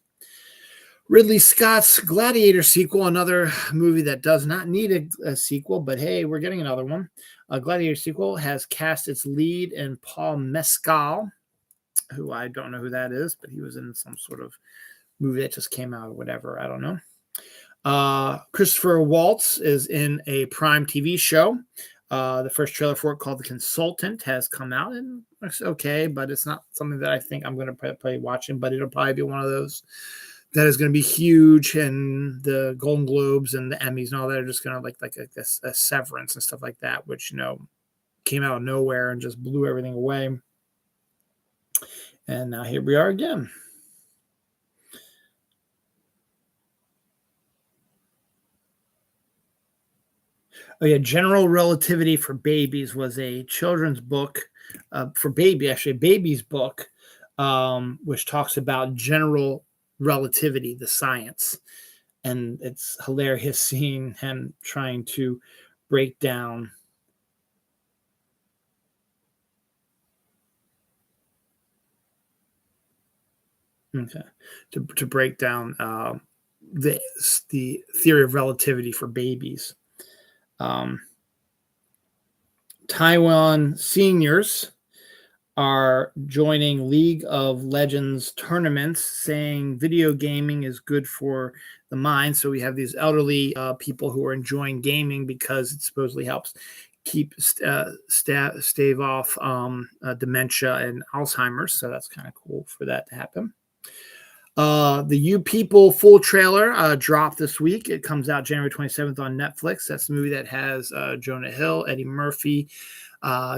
Ridley Scott's Gladiator sequel, another movie that does not need a sequel, but hey, we're getting another one. Gladiator sequel has cast its lead in Paul Mescal, who I don't know who that is, but he was in some sort of movie that just came out or whatever. I don't know. Christopher Waltz is in a Prime TV show. The first trailer for it, called The Consultant, has come out, and looks okay, but it's not something that I think I'm going to probably watching, but it'll probably be one of those that is going to be huge, and the Golden Globes and the Emmys and all that are just going to like a Severance and stuff like that, which, came out of nowhere and just blew everything away. And now here we are again. Oh yeah, General Relativity for Babies was a children's book for baby's book, which talks about general relativity, the science. And it's hilarious seeing him trying to break down to break down the theory of relativity for babies. Taiwan seniors are joining League of Legends tournaments, saying video gaming is good for the mind. So we have these elderly people who are enjoying gaming because it supposedly helps keep stave off dementia and Alzheimer's. So that's kind of cool for that to happen. The You People full trailer dropped this week. It comes out January 27th on Netflix. That's the movie that has Jonah Hill, Eddie Murphy,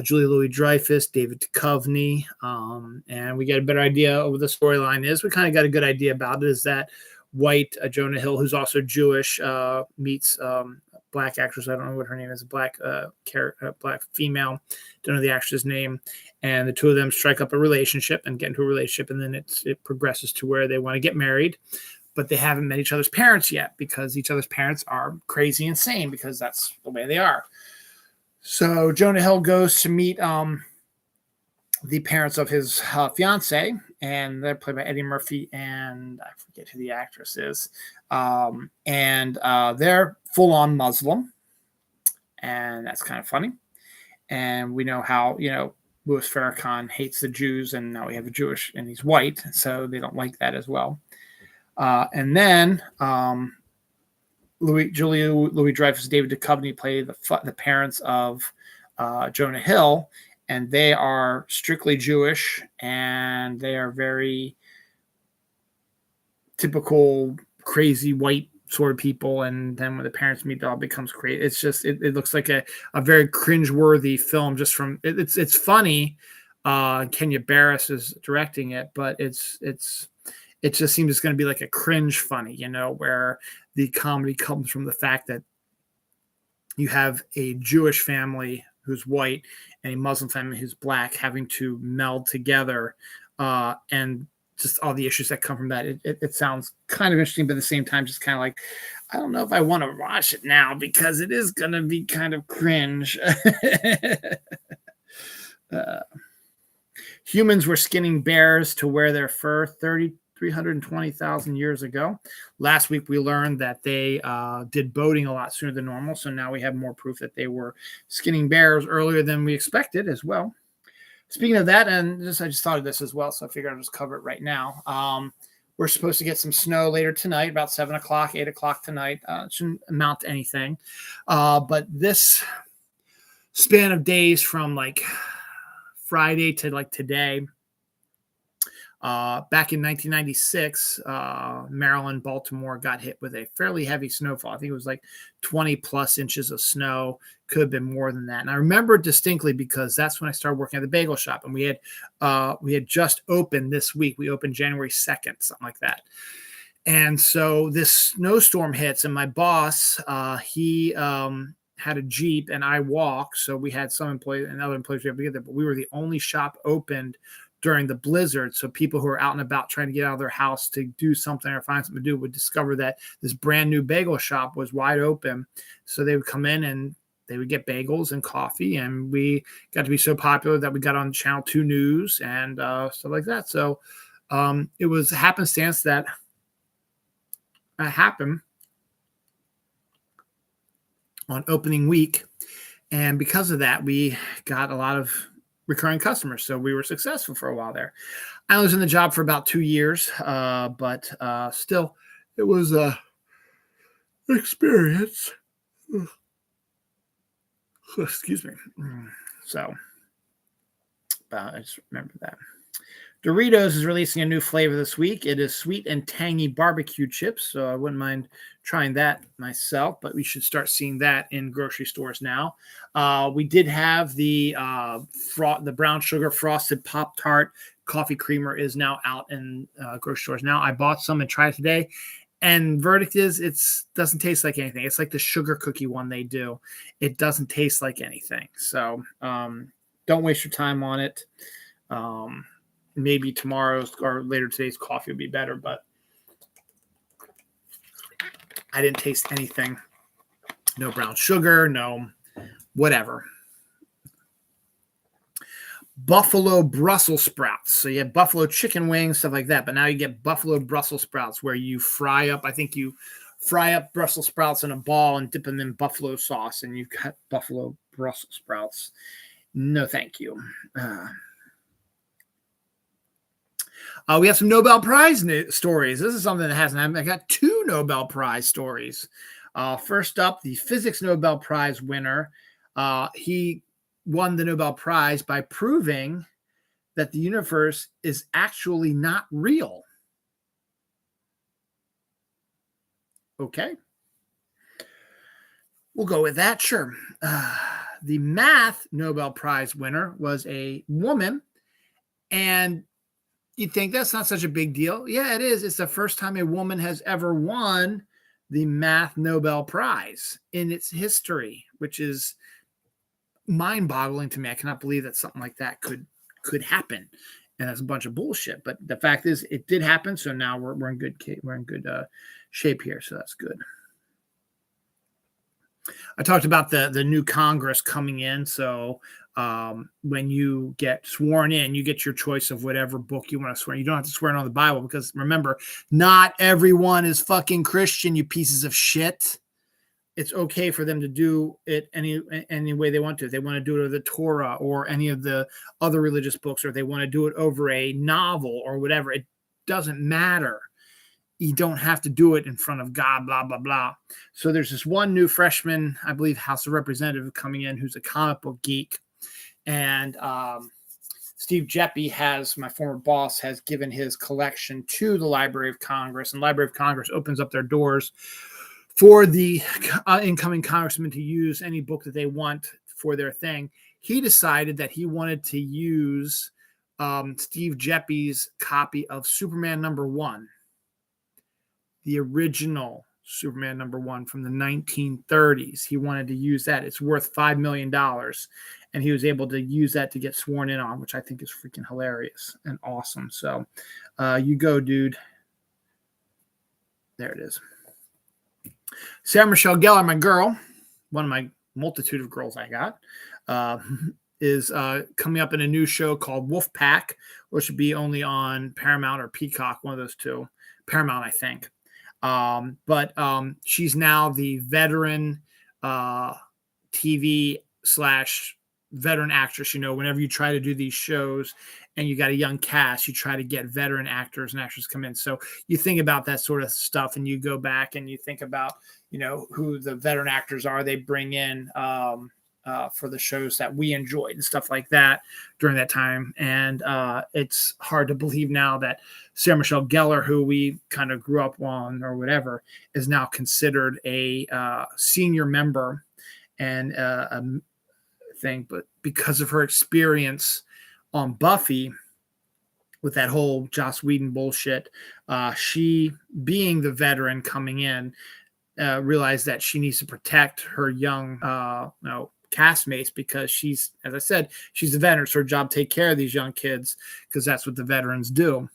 Julia Louis-Dreyfus, David Duchovny, and we get a better idea of what the storyline is. We kind of got a good idea about it. Is that white Jonah Hill, who's also Jewish, meets black actress. I don't know what her name is. Black female. Don't know the actress' name. And the two of them strike up a relationship and get into a relationship, and then it progresses to where they want to get married, but they haven't met each other's parents yet because each other's parents are crazy insane because that's the way they are. So Jonah Hill goes to meet the parents of his fiance, and they're played by Eddie Murphy, and I forget who the actress is. And they're full on Muslim, and that's kind of funny. And we know how, Louis Farrakhan hates the Jews, and now we have a Jewish, and he's white, so they don't like that as well. And then Louis Dreyfus, David Duchovny play the parents of Jonah Hill, and they are strictly Jewish, and they are very typical crazy white sort of people. And then when the parents meet, it all becomes crazy. It's just it looks like a very cringeworthy film. Just from it's funny. Kenya Barris is directing it, but it just seems it's going to be like a cringe funny, where the comedy comes from the fact that you have a Jewish family who's white and a Muslim family who's black having to meld together, and just all the issues that come from that. It sounds kind of interesting, but at the same time, just kind of like, I don't know if I want to watch it now because it is going to be kind of cringe. Humans were skinning bears to wear their fur 320,000 years ago. Last week, we learned that they did boating a lot sooner than normal. So now we have more proof that they were skinning bears earlier than we expected as well. Speaking of that, and I just thought of this as well, so I figured I'll just cover it right now. We're supposed to get some snow later tonight, about 7 o'clock, 8 o'clock tonight. It shouldn't amount to anything. But this span of days from like Friday to like today, back in 1996, Maryland, Baltimore got hit with a fairly heavy snowfall. I think it was like 20 plus inches of snow. Could have been more than that. And I remember distinctly because that's when I started working at the bagel shop, and we had just opened this week. We opened January 2nd, something like that. And so this snowstorm hits, and my boss, he had a Jeep and I walked. So we had some employees and other employees we had to get there, but we were the only shop opened during the blizzard. So people who are out and about trying to get out of their house to do something or find something to do would discover that this brand new bagel shop was wide open. So they would come in and they would get bagels and coffee. And we got to be so popular that we got on Channel 2 News and stuff like that. So it was a happenstance that happened on opening week. And because of that, we got a lot of recurring customers. So we were successful for a while there. I was in the job for about 2 years, but still, it was a experience. Excuse me. So I just remember that. Doritos is releasing a new flavor this week. It is sweet and tangy barbecue chips, so I wouldn't mind trying that myself, but we should start seeing that in grocery stores now. We did have the brown sugar frosted Pop-Tart coffee creamer is now out in grocery stores now. I bought some and tried it today, and verdict is it doesn't taste like anything. It's like the sugar cookie one they do. It doesn't taste like anything, so don't waste your time on it. Maybe tomorrow's or later today's coffee will be better, but I didn't taste anything. No brown sugar, no whatever. Buffalo Brussels sprouts. So you have buffalo chicken wings, stuff like that, but now you get buffalo Brussels sprouts where you fry up, I think you fry up Brussels sprouts in a ball and dip them in buffalo sauce, and you've got buffalo Brussels sprouts. No, thank you. We have some Nobel Prize stories. This is something that hasn't happened. I got 2 Nobel Prize stories. First up, the physics Nobel Prize winner. He won the Nobel Prize by proving that the universe is actually not real. Okay. We'll go with that, sure. The math Nobel Prize winner was a woman, and you'd think that's not such a big deal. Yeah, it is. It's the first time a woman has ever won the math Nobel Prize in its history, which is mind-boggling to me. I cannot believe that something like that could happen, and that's a bunch of bullshit. But the fact is, it did happen. So now we're in good shape here. So that's good. I talked about the new Congress coming in. So when you get sworn in, you get your choice of whatever book you want to swear. You don't have to swear in on the Bible because remember, not everyone is fucking Christian, you pieces of shit. It's okay for them to do it any way they want to. If they want to do it over the Torah or any of the other religious books, or they want to do it over a novel or whatever. It doesn't matter. You don't have to do it in front of God, blah, blah, blah. So there's this one new freshman, I believe, House of Representative coming in who's a comic book geek. And Steve Jeppe my former boss, has given his collection to the Library of Congress. And Library of Congress opens up their doors for the incoming congressman to use any book that they want for their thing. He decided that he wanted to use Steve Jeppe's copy of Superman #1. The original Superman #1 from the 1930s. He wanted to use that. It's worth $5 million. And he was able to use that to get sworn in on, which I think is freaking hilarious and awesome. So you go, dude. There it is. Sarah Michelle Gellar, my girl, one of my multitude of girls I got, is coming up in a new show called Wolfpack, which should be only on Paramount or Peacock, one of those two. Paramount, I think. But she's now the veteran TV / veteran actress. You know, whenever you try to do these shows and you got a young cast, you try to get veteran actors and actresses come in. So you think about that sort of stuff and you go back and you think about, you know, who the veteran actors are they bring in for the shows that we enjoyed and stuff like that during that time. And it's hard to believe now that Sarah Michelle Gellar, who we kind of grew up on or whatever, is now considered a senior member and a thing. But because of her experience on Buffy with that whole Joss Whedon bullshit, she, being the veteran coming in, realized that she needs to protect her young castmates, because she's, as I said, she's a veteran. It's her job to take care of these young kids because that's what the veterans do.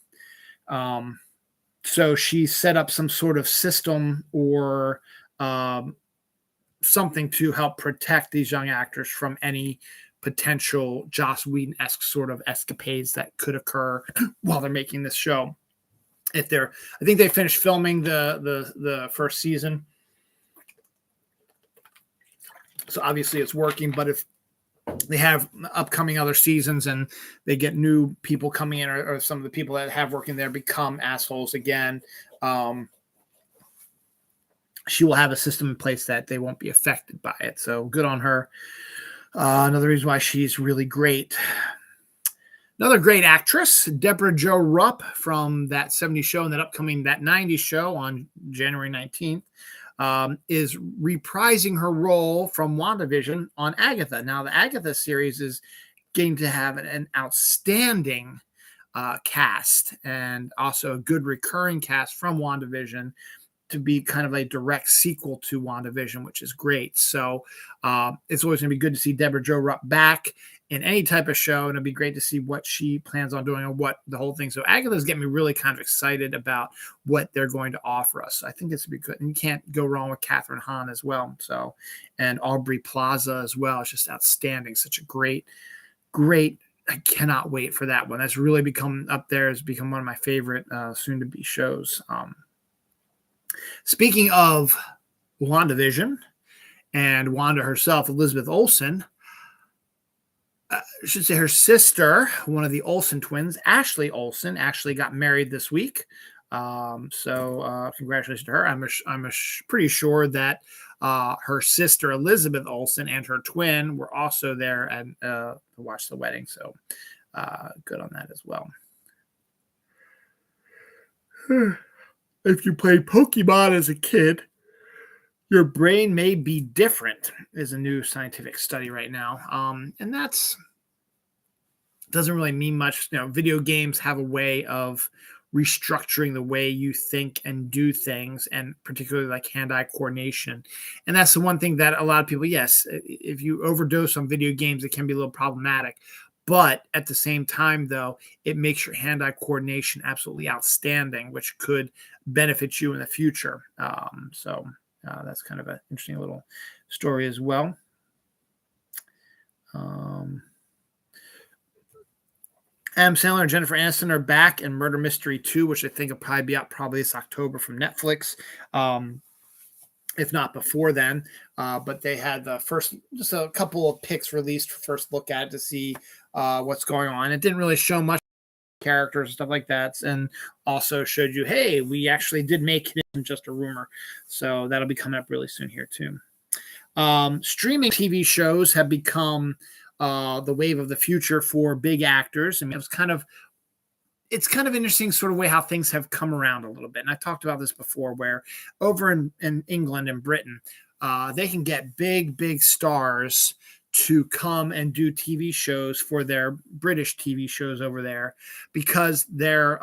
So she set up some sort of system or something to help protect these young actors from any potential Joss Whedon-esque sort of escapades that could occur while they're making this show. I think they finished filming the first season. So obviously it's working, but if they have upcoming other seasons and they get new people coming in, or some of the people that have working there become assholes again, she will have a system in place that they won't be affected by it. So good on her. Another reason why she's really great. Another great actress, Deborah Jo Rupp, from that 70s show and that 90s show on January 19th. Is reprising her role from WandaVision on Agatha. Now, the Agatha series is getting to have an outstanding cast and also a good recurring cast from WandaVision to be kind of a direct sequel to WandaVision, which is great. So it's always going to be good to see Deborah Jo Rupp back in any type of show, and it'll be great to see what she plans on doing and what the whole thing. So Agatha is getting me really kind of excited about what they're going to offer us. So I think it's going to be good. And you can't go wrong with Catherine Hahn as well. So, and Aubrey Plaza as well. It's just outstanding. Such a great, I cannot wait for that one. That's really become up there. Has become one of my favorite soon to be shows. Speaking of WandaVision and Wanda herself, Elizabeth Olsen, I should say her sister, one of the Olsen twins, Ashley Olsen, actually got married this week. So congratulations to her. I'm pretty sure that her sister Elizabeth Olsen and her twin were also there and to watch the wedding. So good on that as well. If you played Pokemon as a kid, your brain may be different, is a new scientific study right now. And that's doesn't really mean much. You know, video games have a way of restructuring the way you think and do things, and particularly like hand-eye coordination. And that's the one thing that a lot of people, yes, if you overdose on video games, it can be a little problematic. But at the same time, though, it makes your hand-eye coordination absolutely outstanding, which could benefit you in the future. So that's kind of an interesting little story as well. Um, Adam Sandler and Jennifer Aniston are back in Murder Mystery 2, which I think will probably be out probably this October from Netflix. If not before then. But they had the first, just a couple of pics released for first look at it to see what's going on. It didn't really show much characters and stuff like that, and also showed you, hey, we actually did make it, isn't just a rumor. So that'll be coming up really soon here too. Streaming TV shows have become the wave of the future for big actors. I mean, it's kind of interesting sort of way how things have come around a little bit. And I talked about this before, where over in England and Britain, they can get big stars to come and do TV shows for their British TV shows over there, because their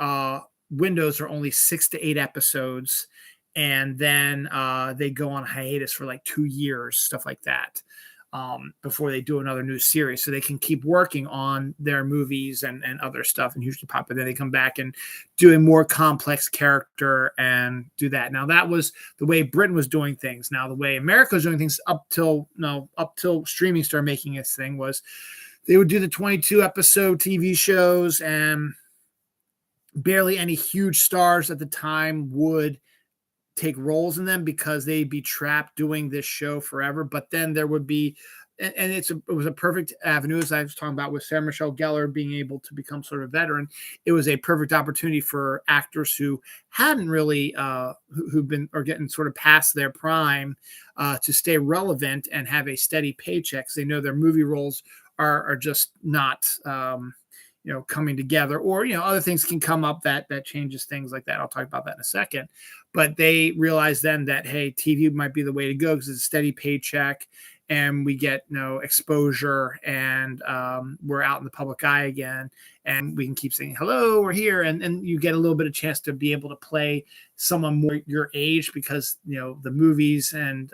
windows are only 6 to 8 episodes. And then they go on hiatus for like 2 years, stuff like that. Before they do another new series, so they can keep working on their movies and other stuff, and usually pop it. Then they come back and do a more complex character and do that. Now that was the way Britain was doing things. Now the way America was doing things up till streaming started making its thing was they would do the 22 episode TV shows, and barely any huge stars at the time would take roles in them because they'd be trapped doing this show forever. But then there would be, and it was a perfect avenue, as I was talking about with Sarah Michelle Gellar being able to become sort of a veteran. It was a perfect opportunity for actors who hadn't really, who've been or getting sort of past their prime, to stay relevant and have a steady paycheck. They know their movie roles are just not, coming together, or, other things can come up that changes things like that. I'll talk about that in a second. But they realized then that, hey, TV might be the way to go because it's a steady paycheck and we get exposure, and we're out in the public eye again, and we can keep saying, hello, we're here. And you get a little bit of chance to be able to play someone more your age, because, the movies and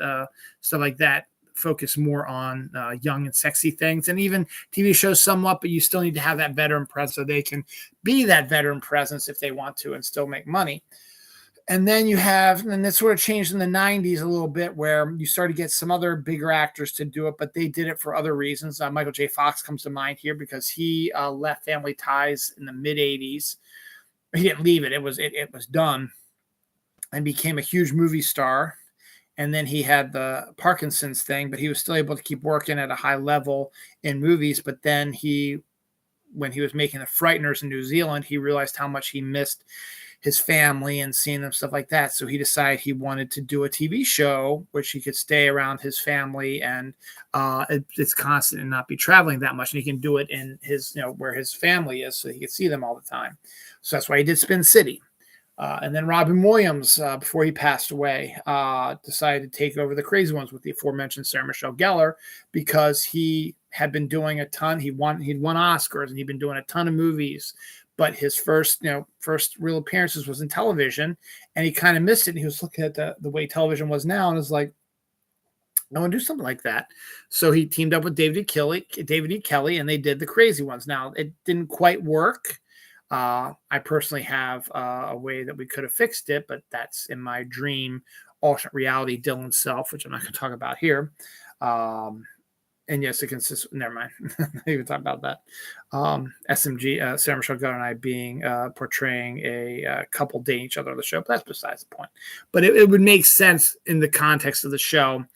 stuff like that focus more on young and sexy things, and even TV shows somewhat, but you still need to have that veteran presence so they can be that veteran presence if they want to and still make money. And then and that sort of changed in the 90s a little bit, where you started to get some other bigger actors to do it, but they did it for other reasons. Michael J. Fox comes to mind here because he left Family Ties in the mid 80s. He didn't leave it. It was done, and became a huge movie star. And then he had the Parkinson's thing, but he was still able to keep working at a high level in movies. But then when he was making The Frighteners in New Zealand, he realized how much he missed his family and seeing them, stuff like that. So he decided he wanted to do a TV show which he could stay around his family, and it's constant and not be traveling that much. And he can do it in his, where his family is, so he could see them all the time. So that's why he did Spin City. And then Robin Williams, before he passed away, decided to take over The Crazy Ones with the aforementioned Sarah Michelle Gellar, because he had been doing a ton. He'd won Oscars, and he'd been doing a ton of movies. But his first real appearances was in television, and he kind of missed it. And he was looking at the way television was now, and was like, I want to do something like that. So he teamed up with David E. Kelly, and they did The Crazy Ones. Now, it didn't quite work. I personally have a way that we could have fixed it, but that's in my dream alternate reality Dylan self, which I'm not going to talk about here. And yes, it consists. Never mind. Not even talk about that. SMG, Sarah Michelle Gellar and I being portraying a couple dating each other on the show, but that's besides the point. But it would make sense in the context of the show,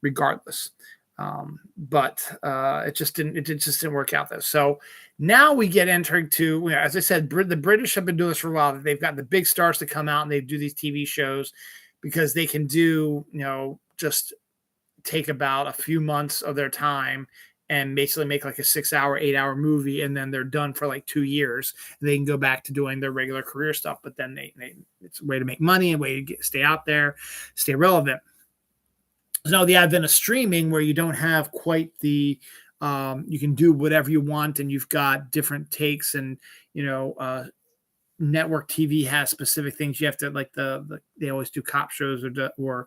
regardless. But it just didn't work out there. So now we get entering to, as I said, the British have been doing this for a while. They've got the big stars to come out and they do these TV shows because they can do, just take about a few months of their time and basically make like a 6-hour, 8-hour movie, and then they're done for like 2 years. And they can go back to doing their regular career stuff. But then it's a way to make money, a way to stay out there, stay relevant. So the advent of streaming, where you don't have quite the you can do whatever you want, and you've got different takes, and network TV has specific things you have to, like they always do cop shows or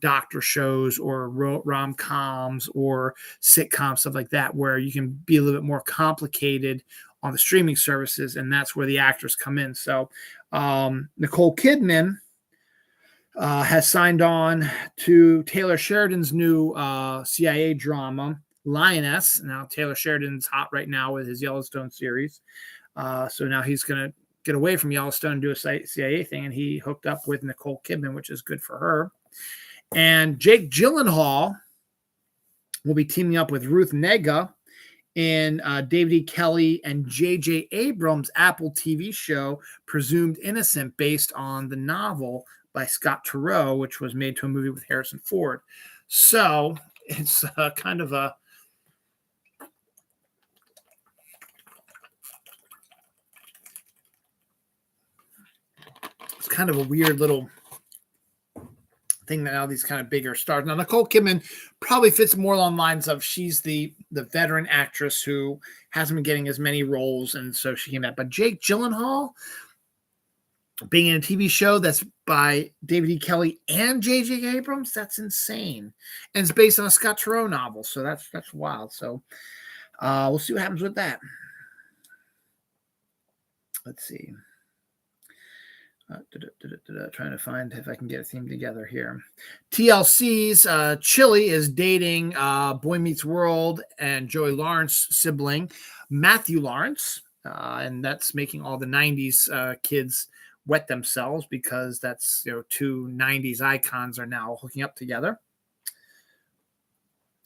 doctor shows or rom-coms or sitcoms, stuff like that, where you can be a little bit more complicated on the streaming services, and that's where the actors come in. So Nicole Kidman has signed on to Taylor Sheridan's new CIA drama, Lioness. Now, Taylor Sheridan's hot right now with his Yellowstone series. So now he's going to get away from Yellowstone and do a CIA thing, and he hooked up with Nicole Kidman, which is good for her. And Jake Gyllenhaal will be teaming up with Ruth Negga in David E. Kelly and J.J. Abrams' Apple TV show, Presumed Innocent, based on the novel by Scott Turow, which was made to a movie with Harrison Ford. So it's kind of a weird little thing that now these kind of bigger stars. Now, Nicole Kidman probably fits more along lines of she's the veteran actress who hasn't been getting as many roles, and so she came out. But Jake Gyllenhaal being in a TV show that's by David E. Kelly and J.J. Abrams, that's insane. And it's based on a Scott Turow novel, so that's wild. So we'll see what happens with that. Let's see. Trying to find if I can get a theme together here. TLC's Chili is dating Boy Meets World and Joey Lawrence sibling Matthew Lawrence, and that's making all the 90s kids wet themselves because that's two 90s icons are now hooking up together.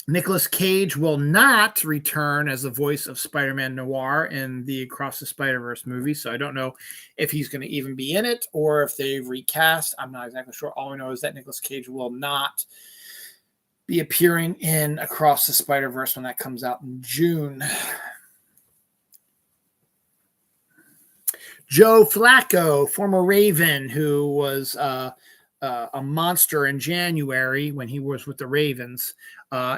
Nicolas Cage will not return as the voice of Spider-Man Noir in the Across the Spider-Verse movie, so I don't know if he's going to even be in it or if they've recast. I'm not exactly sure. All I know is that Nicolas Cage will not be appearing in Across the Spider-Verse when that comes out in June. Joe Flacco, former Raven, who was a monster in January when he was with the Ravens,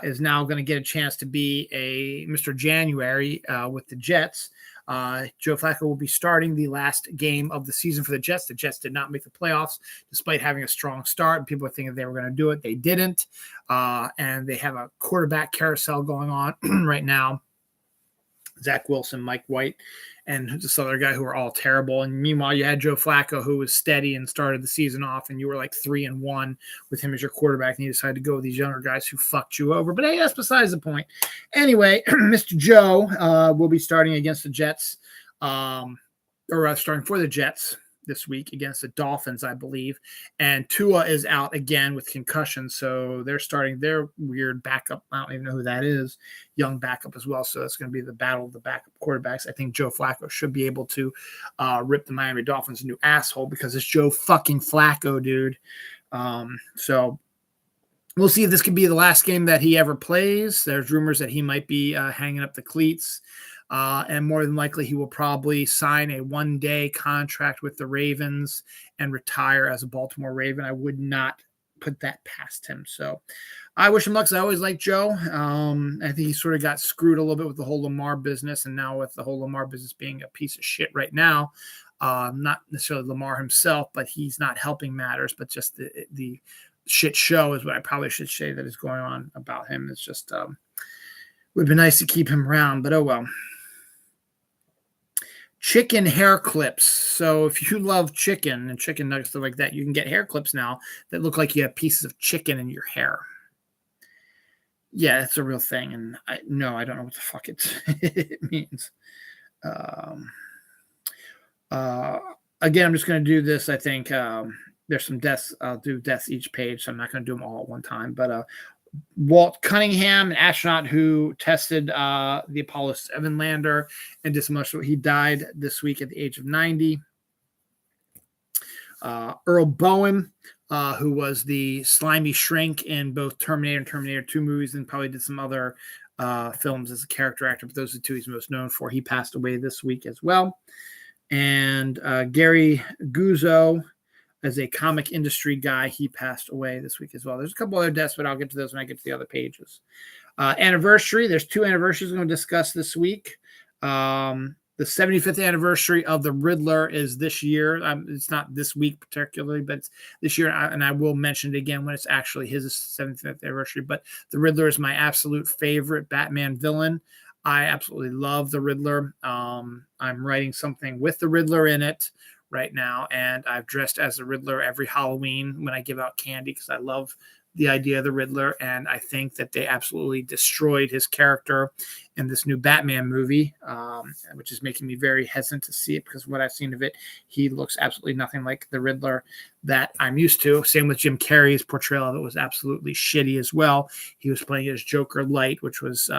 is now going to get a chance to be a Mr. January with the Jets. Joe Flacco will be starting the last game of the season for the Jets. The Jets did not make the playoffs despite having a strong start. People were thinking they were going to do it. They didn't. And they have a quarterback carousel going on right now. Zach Wilson, Mike White, and this other guy who are all terrible. And meanwhile, you had Joe Flacco, who was steady and started the season off, and you were like 3-1 with him as your quarterback, and you decided to go with these younger guys who fucked you over. But hey, that's besides the point. Anyway, Mr. Joe will be starting against the Jets, or starting for the Jets this week against the Dolphins, I believe. And Tua is out again with concussion, so they're starting their weird backup. I don't even know who that is. Young backup as well. So that's going to be the battle of the backup quarterbacks. I think Joe Flacco should be able to rip the Miami Dolphins a new asshole because it's Joe fucking Flacco, dude. So we'll see if this could be the last game that he ever plays. There's rumors that he might be hanging up the cleats. And more than likely, he will probably sign a one-day contract with the Ravens and retire as a Baltimore Raven. I would not put that past him. So I wish him luck. I always liked Joe. I think he sort of got screwed a little bit with the whole Lamar business. And now with the whole Lamar business being a piece of shit right now, not necessarily Lamar himself, but he's not helping matters, but just the shit show is what I probably should say that is going on about him. It's just would be nice to keep him around, but oh well. Chicken hair clips. So if you love chicken and chicken nuggets, stuff like that, you can get hair clips now that look like you have pieces of chicken in your hair. Yeah, it's a real thing. And I don't know what the fuck it means. Again, I'm just going to do this. I think there's some deaths. I'll do deaths each page, so I'm not going to do them all at one time. But Walt Cunningham, an astronaut who tested the Apollo 7 lander and did so much. He died this week at the age of 90. Earl Bowen, who was the slimy shrink in both Terminator and Terminator 2 movies, and probably did some other films as a character actor, but those are the two he's most known for. He passed away this week as well. And Gary Guzzo, as a comic industry guy, he passed away this week as well. There's a couple other deaths, but I'll get to those when I get to the other pages. Anniversary. There's two anniversaries we're going to discuss this week. The 75th anniversary of the Riddler is this year. It's not this week particularly, but it's this year. And I will mention it again when it's actually his 75th anniversary. But the Riddler is my absolute favorite Batman villain. I absolutely love the Riddler. I'm writing something with the Riddler in it right now, and I've dressed as the Riddler every Halloween when I give out candy because I love the idea of the Riddler, and I think that they absolutely destroyed his character in this new Batman movie, which is making me very hesitant to see it because what I've seen of it, he looks absolutely nothing like the Riddler that I'm used to. Same with Jim Carrey's portrayal of it was absolutely shitty as well. He was playing as Joker Light, which was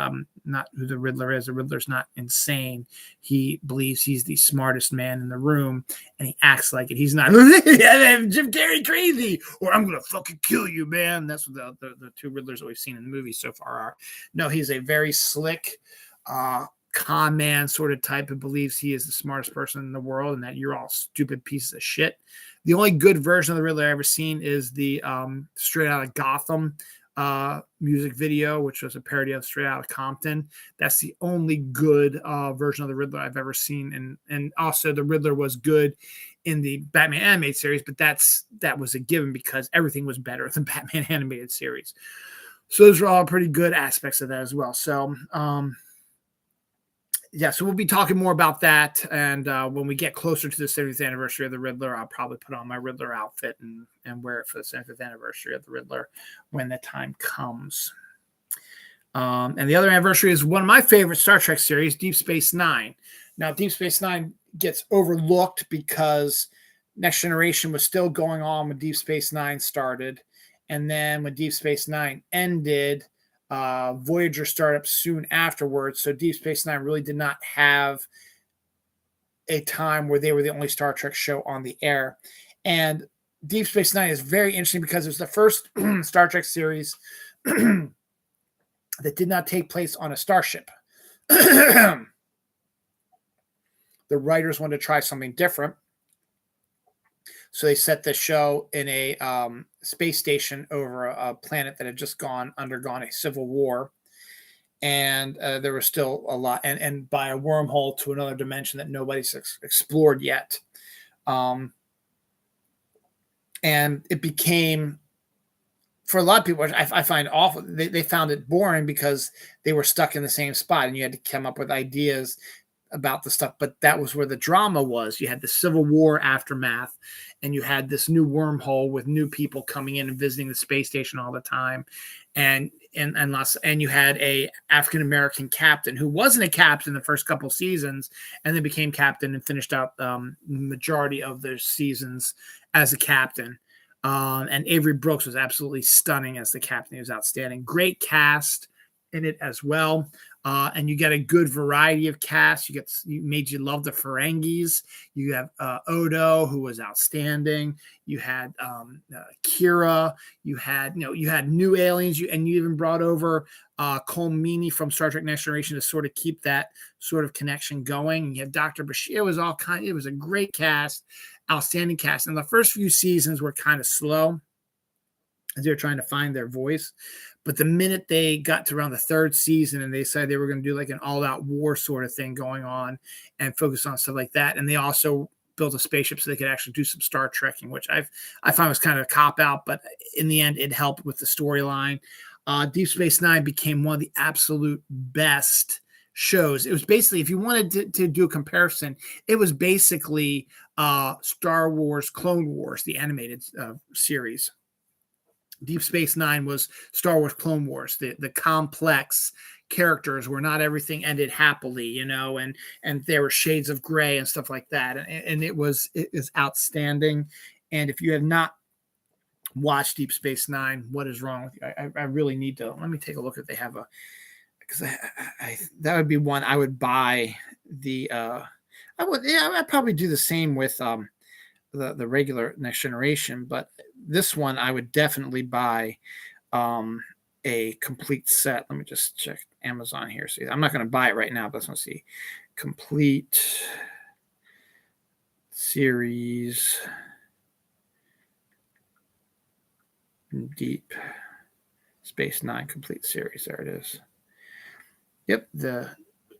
not who the Riddler is. The Riddler's not insane. He believes he's the smartest man in the room, and he acts like it. He's not Jim Carrey crazy, or I'm gonna fucking kill you, man. That's what the two Riddlers that we've seen in the movie so far are. No, he's a very slick, con man sort of type who believes he is the smartest person in the world and that you're all stupid pieces of shit. The only good version of the Riddler I've ever seen is the Straight Outta Gotham music video, which was a parody of Straight Outta Compton. That's the only good version of the Riddler I've ever seen. And also the Riddler was good in the Batman animated series, but that was a given because everything was better than Batman animated series. So those are all pretty good aspects of that as well. So yeah, so we'll be talking more about that. And when we get closer to the 70th anniversary of the Riddler, I'll probably put on my Riddler outfit and wear it for the 75th anniversary of the Riddler when the time comes. And the other anniversary is one of my favorite Star Trek series, Deep Space Nine. Now, Deep Space Nine gets overlooked because Next Generation was still going on when Deep Space Nine started. And then when Deep Space Nine ended, Voyager started up soon afterwards. So Deep Space Nine really did not have a time where they were the only Star Trek show on the air. And Deep Space Nine is very interesting because it was the first Star Trek series that did not take place on a starship. The writers wanted to try something different. So they set the show in a space station over a planet that had just undergone a civil war. And there was still a lot, and by a wormhole to another dimension that nobody's explored yet. And it became, for a lot of people, I find awful. They found it boring because they were stuck in the same spot, and you had to come up with ideas about the stuff. But that was where the drama was. You had the Civil War aftermath, and you had this new wormhole with new people coming in and visiting the space station all the time, and you had a African American captain who wasn't a captain the first couple seasons, and then became captain and finished out the majority of their seasons as a captain. And Avery Brooks was absolutely stunning as the captain. He was outstanding. Great cast in it as well. And you get a good variety of cast. You made you love the Ferengis. You have Odo, who was outstanding. You had Kira. You had new aliens. You even brought over Cole Meany from Star Trek Next Generation to sort of keep that sort of connection going. And you have Dr. Bashir. It was a great cast, outstanding cast. And the first few seasons were kind of slow as they were trying to find their voice. But the minute they got to around the third season and they decided they were going to do like an all-out war sort of thing going on and focus on stuff like that. And they also built a spaceship so they could actually do some Star Trekking, which I find was kind of a cop-out, but in the end, it helped with the storyline. Deep Space Nine became one of the absolute best shows. It was basically, if you wanted to do a comparison, it was basically Star Wars Clone Wars, the animated series. Deep Space Nine was Star Wars Clone Wars. The complex characters where not everything ended happily, and there were shades of gray and stuff like that. And it is outstanding. And if you have not watched Deep Space Nine, what is wrong with you? I really need to. Let me take a look if they have because that would be one I would buy. I'd probably do the same with the regular Next Generation, but this one I would definitely buy a complete set. Let me just check Amazon here. See, I'm not going to buy it right now, but let's see. Complete series Deep Space Nine complete series. There it is. Yep, the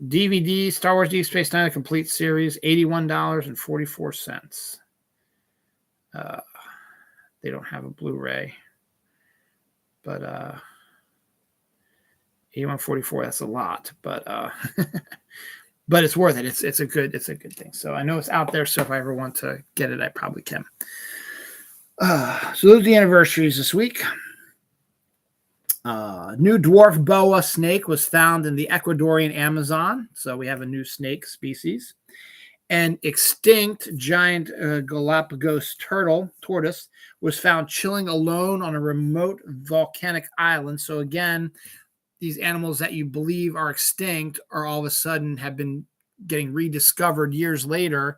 DVD Star Wars Deep Space Nine complete series, $81.44. They don't have a Blu-ray, but $81.44, that's a lot. But but it's worth it. It's a good thing. So I know it's out there. So if I ever want to get it, I probably can. So those are the anniversaries this week. New dwarf boa snake was found in the Ecuadorian Amazon. So we have a new snake species. An extinct giant Galapagos tortoise was found chilling alone on a remote volcanic island. So again, these animals that you believe are extinct are all of a sudden have been getting rediscovered years later.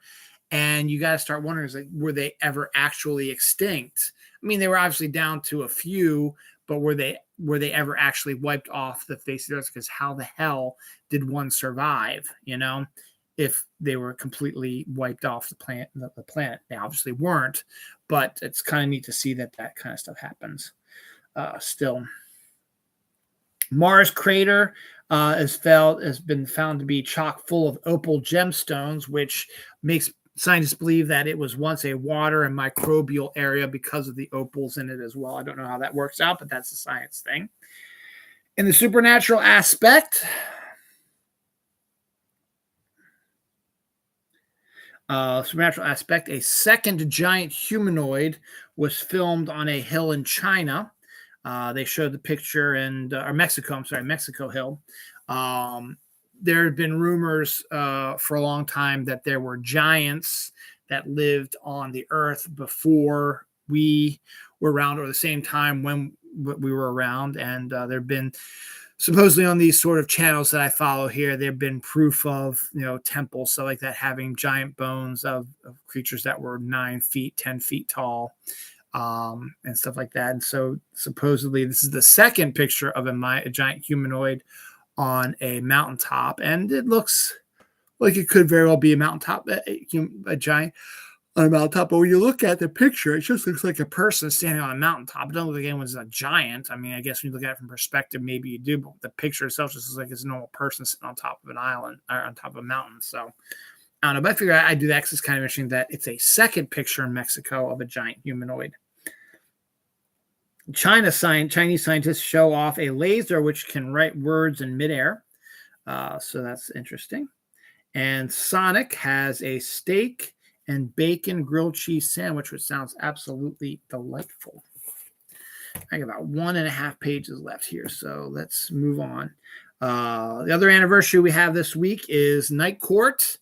And you got to start wondering, like, were they ever actually extinct? I mean, they were obviously down to a few, but were they ever actually wiped off the face of the earth? Because how the hell did one survive, if they were completely wiped off the planet? They obviously weren't, but it's kind of neat to see that kind of stuff happens still. Mars crater has been found to be chock full of opal gemstones, which makes scientists believe that it was once a water and microbial area because of the opals in it as well. I don't know how that works out, but that's a science thing. In the supernatural aspect, a second giant humanoid was filmed on a hill in China. They showed the picture or Mexico Hill. There have been rumors for a long time that there were giants that lived on the earth before we were around, or the same time when we were around. And there have been, supposedly on these sort of channels that I follow here, there have been proof of, temples, so like that, having giant bones of creatures that were 9 feet, 10 feet tall. And stuff like that. And so supposedly this is the second picture of a giant humanoid on a mountaintop, and it looks like it could very well be a mountaintop, a giant on a mountaintop. But when you look at the picture, it just looks like a person standing on a mountaintop. It doesn't look like anyone's a giant. I mean, I guess when you look at it from perspective, maybe you do, but the picture itself just looks like it's a normal person sitting on top of an island or on top of a mountain. So I don't know, but I figure I'd do that because it's kind of interesting that it's a second picture in Mexico of a giant humanoid. Chinese scientists show off a laser which can write words in midair. So that's interesting. And Sonic has a steak and bacon grilled cheese sandwich, which sounds absolutely delightful. I got about 1.5 pages left here, so let's move on. The other anniversary we have this week is Night Court.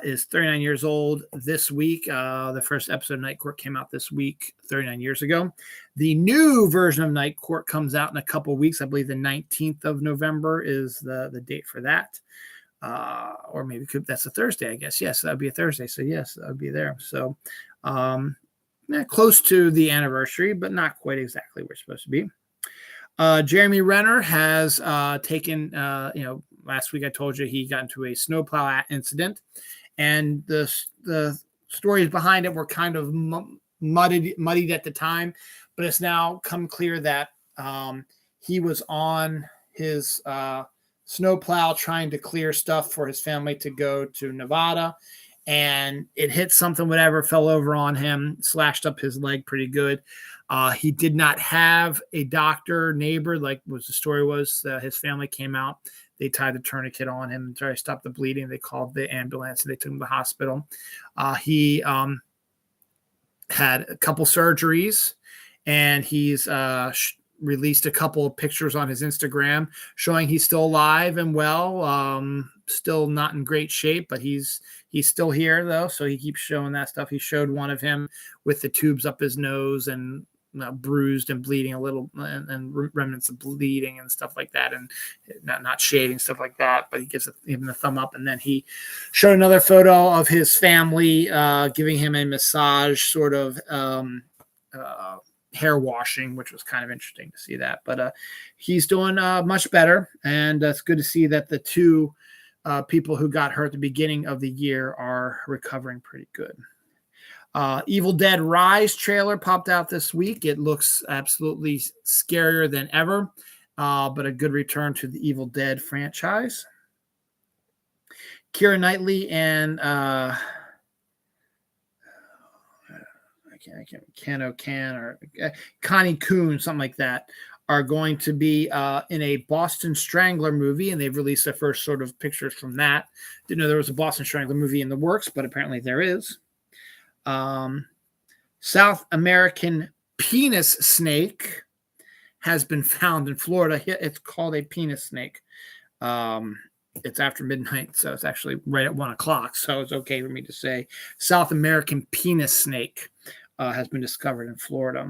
Is 39 years old this week. The first episode of Night Court came out this week, 39 years ago. The new version of Night Court comes out in a couple weeks. I believe the 19th of November is the date for that. Or maybe that's a Thursday, I guess. Yes, that would be a Thursday. So yes, that would be there. So close to the anniversary, but not quite exactly where it's supposed to be. Jeremy Renner has taken, last week I told you he got into a snowplow incident, and the stories behind it were kind of muddied at the time, but it's now come clear that he was on his snowplow trying to clear stuff for his family to go to Nevada, and it hit something, whatever, fell over on him, slashed up his leg pretty good. He did not have a doctor, neighbor, like the story was. His family came out. They tied a tourniquet on him and tried to stop the bleeding. They called the ambulance and they took him to the hospital. He had a couple surgeries, and he's released a couple of pictures on his Instagram showing he's still alive and well, still not in great shape, but he's still here though. So he keeps showing that stuff. He showed one of him with the tubes up his nose and bruised and bleeding a little, and remnants of bleeding and stuff like that, and not shaving, stuff like that. But he gives him the thumb up, and then he showed another photo of his family giving him a massage, sort of hair washing, which was kind of interesting to see that. But he's doing much better, and it's good to see that the two people who got hurt at the beginning of the year are recovering pretty good. Evil Dead Rise trailer popped out this week. It looks absolutely scarier than ever, but a good return to the Evil Dead franchise. Keira Knightley and Connie Coon, something like that, are going to be in a Boston Strangler movie, and they've released the first sort of pictures from that. Didn't know there was a Boston Strangler movie in the works, but apparently there is. South American penis snake has been found in Florida. It's called a penis snake. It's after midnight, so it's actually right at 1:00. So it's okay for me to say South American penis snake has been discovered in Florida.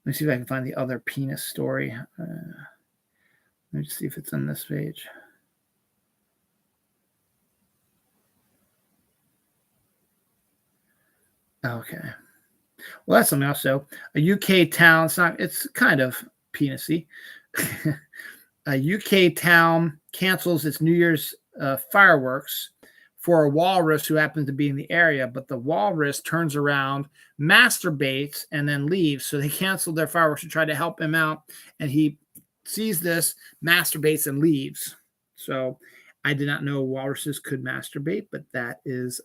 Let me see if I can find the other penis story. Let me just see if it's on this page. Okay. Well, that's something else. So, a UK town. It's kind of penisy. A UK town cancels its New Year's fireworks for a walrus who happens to be in the area, but the walrus turns around, masturbates, and then leaves. So they canceled their fireworks to try to help him out, and he sees this, masturbates, and leaves. So I did not know walruses could masturbate, but that is,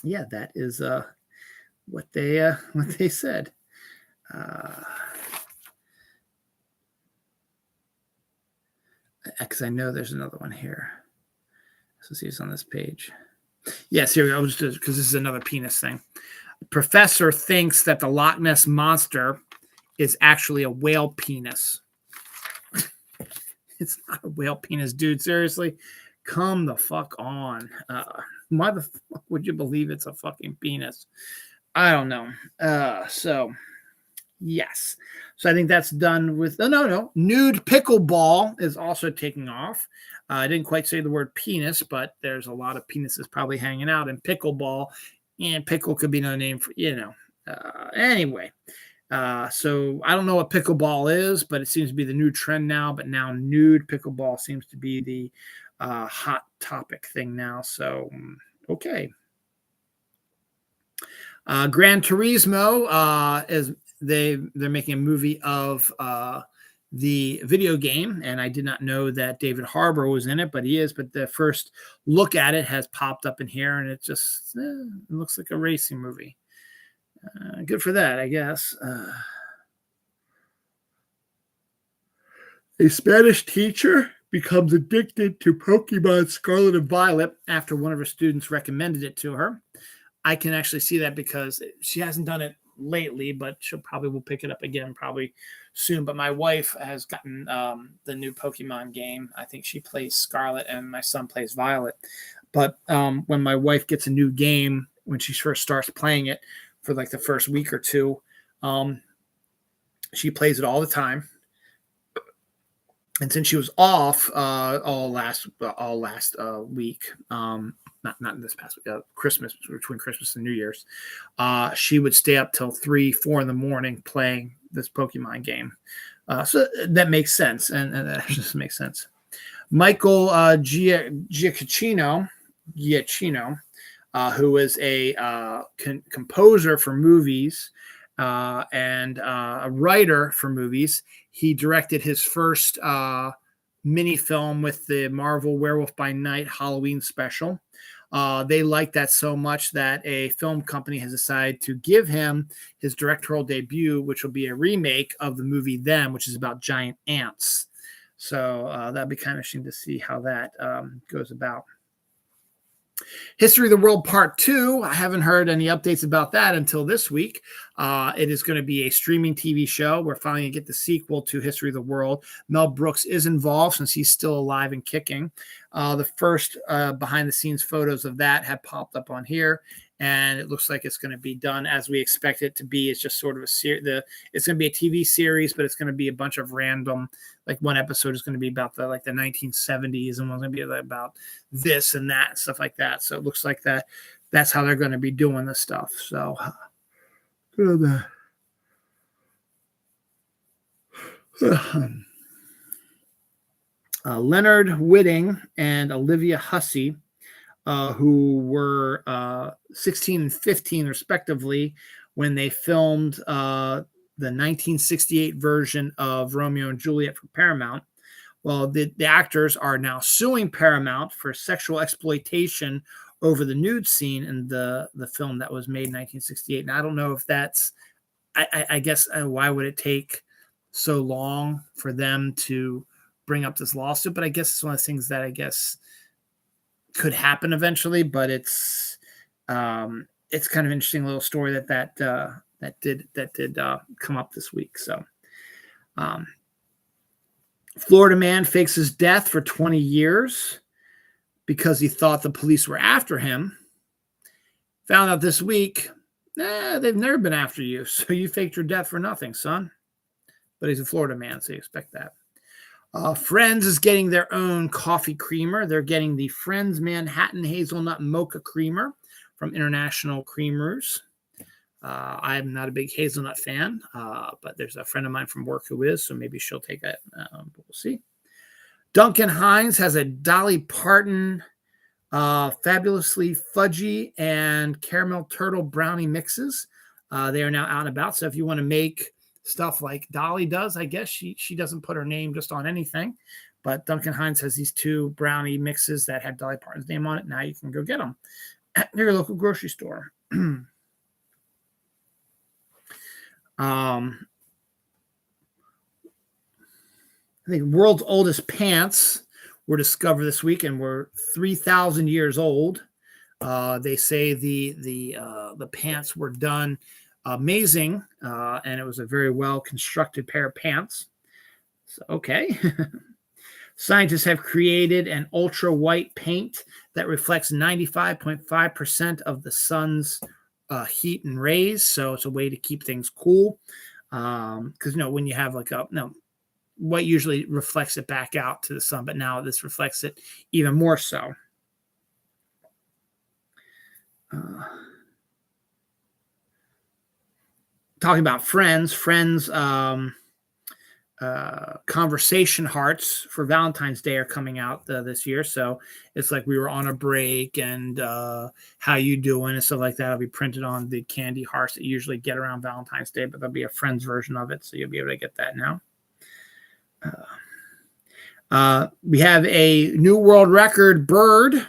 that is what they said. Because I know there's another one here. So see, it's on this page. Yes, here we go. Just because this is another penis thing. Professor thinks that the Loch Ness monster is actually a whale penis. It's not a whale penis, dude. Seriously, come the fuck on. Why the fuck would you believe it's a fucking penis? I don't know. So yes. So I think that's done with. No. Nude pickleball is also taking off. I didn't quite say the word penis, but there's a lot of penises probably hanging out in pickleball. And pickle could be no name for, anyway. So I don't know what pickleball is, but it seems to be the new trend now. But now nude pickleball seems to be the hot topic thing now. So, okay. Gran Turismo is they're making a movie of the video game, and I did not know that David Harbour was in it, but he is. But the first look at it has popped up in here, and it just it looks like a racing movie. Good for that, I guess. A Spanish teacher becomes addicted to Pokemon Scarlet and Violet after one of her students recommended it to her. I can actually see that because she hasn't done it lately, but she'll probably will pick it up again probably soon. But my wife has gotten the new Pokemon game. I think she plays Scarlet and my son plays Violet. But when my wife gets a new game, when she first starts playing it for like the first week or two, she plays it all the time. And since she was off all last week, not this past week, Christmas, between Christmas and New Year's, she would stay up till 3-4 in the morning playing this Pokemon game. So that makes sense, and that just makes sense. Michael Giacchino, who is a composer for movies and a writer for movies. He directed his first mini film with the Marvel Werewolf by Night Halloween special. They liked that so much that a film company has decided to give him his directorial debut, which will be a remake of the movie Them, which is about giant ants. So that'd be kind of interesting to see how that goes about. History of the World Part 2. I haven't heard any updates about that until this week. It is going to be a streaming TV show. We're finally going to get the sequel to History of the World. Mel Brooks is involved since he's still alive and kicking. The first behind-the-scenes photos of that have popped up on here, and it looks like it's going to be done as we expect it to be. It's just sort of it's going to be a TV series, but it's going to be a bunch of random. Like one episode is going to be about the 1970s, and one's going to be about this and that, stuff like that. So it looks like that's how they're going to be doing this stuff. So Leonard Whiting and Olivia Hussey, who were 16 and 15 respectively when they filmed the 1968 version of Romeo and Juliet for Paramount. Well, the actors are now suing Paramount for sexual exploitation over the nude scene in the film that was made in 1968. And I don't know if that's, I guess, why would it take so long for them to bring up this lawsuit. But I guess it's one of the things that I guess could happen eventually. But it's kind of an interesting little story that did come up this week. So, Florida man fakes his death for 20 years because he thought the police were after him. Found out this week, they've never been after you, so you faked your death for nothing, son. But he's a Florida man, so you expect that. Friends is getting their own coffee creamer. They're getting the Friends Manhattan Hazelnut Mocha Creamer from International Creamers. I'm not a big hazelnut fan, but there's a friend of mine from work who is, so maybe she'll take it. We'll see. Duncan Hines has a Dolly Parton fabulously fudgy and caramel turtle brownie mixes. They are now out and about. So if you want to make stuff like Dolly does, I guess she doesn't put her name just on anything. But Duncan Hines has these 2 brownie mixes that have Dolly Parton's name on it. Now you can go get them at your local grocery store. I think world's oldest pants were discovered this week and were 3,000 years old. They say the pants were done amazing, and it was a very well constructed pair of pants. So, okay. Scientists have created an ultra white paint that reflects 95.5% of the sun's heat and rays. So it's a way to keep things cool. Because when you have white usually reflects it back out to the sun, but now this reflects it even more so. Talking about Friends, conversation hearts for Valentine's Day are coming out this year. So it's like we were on a break and how you doing and stuff like that will be printed on the candy hearts that you usually get around Valentine's Day, but there'll be a Friends version of it. So you'll be able to get that now. We have a new world record bird.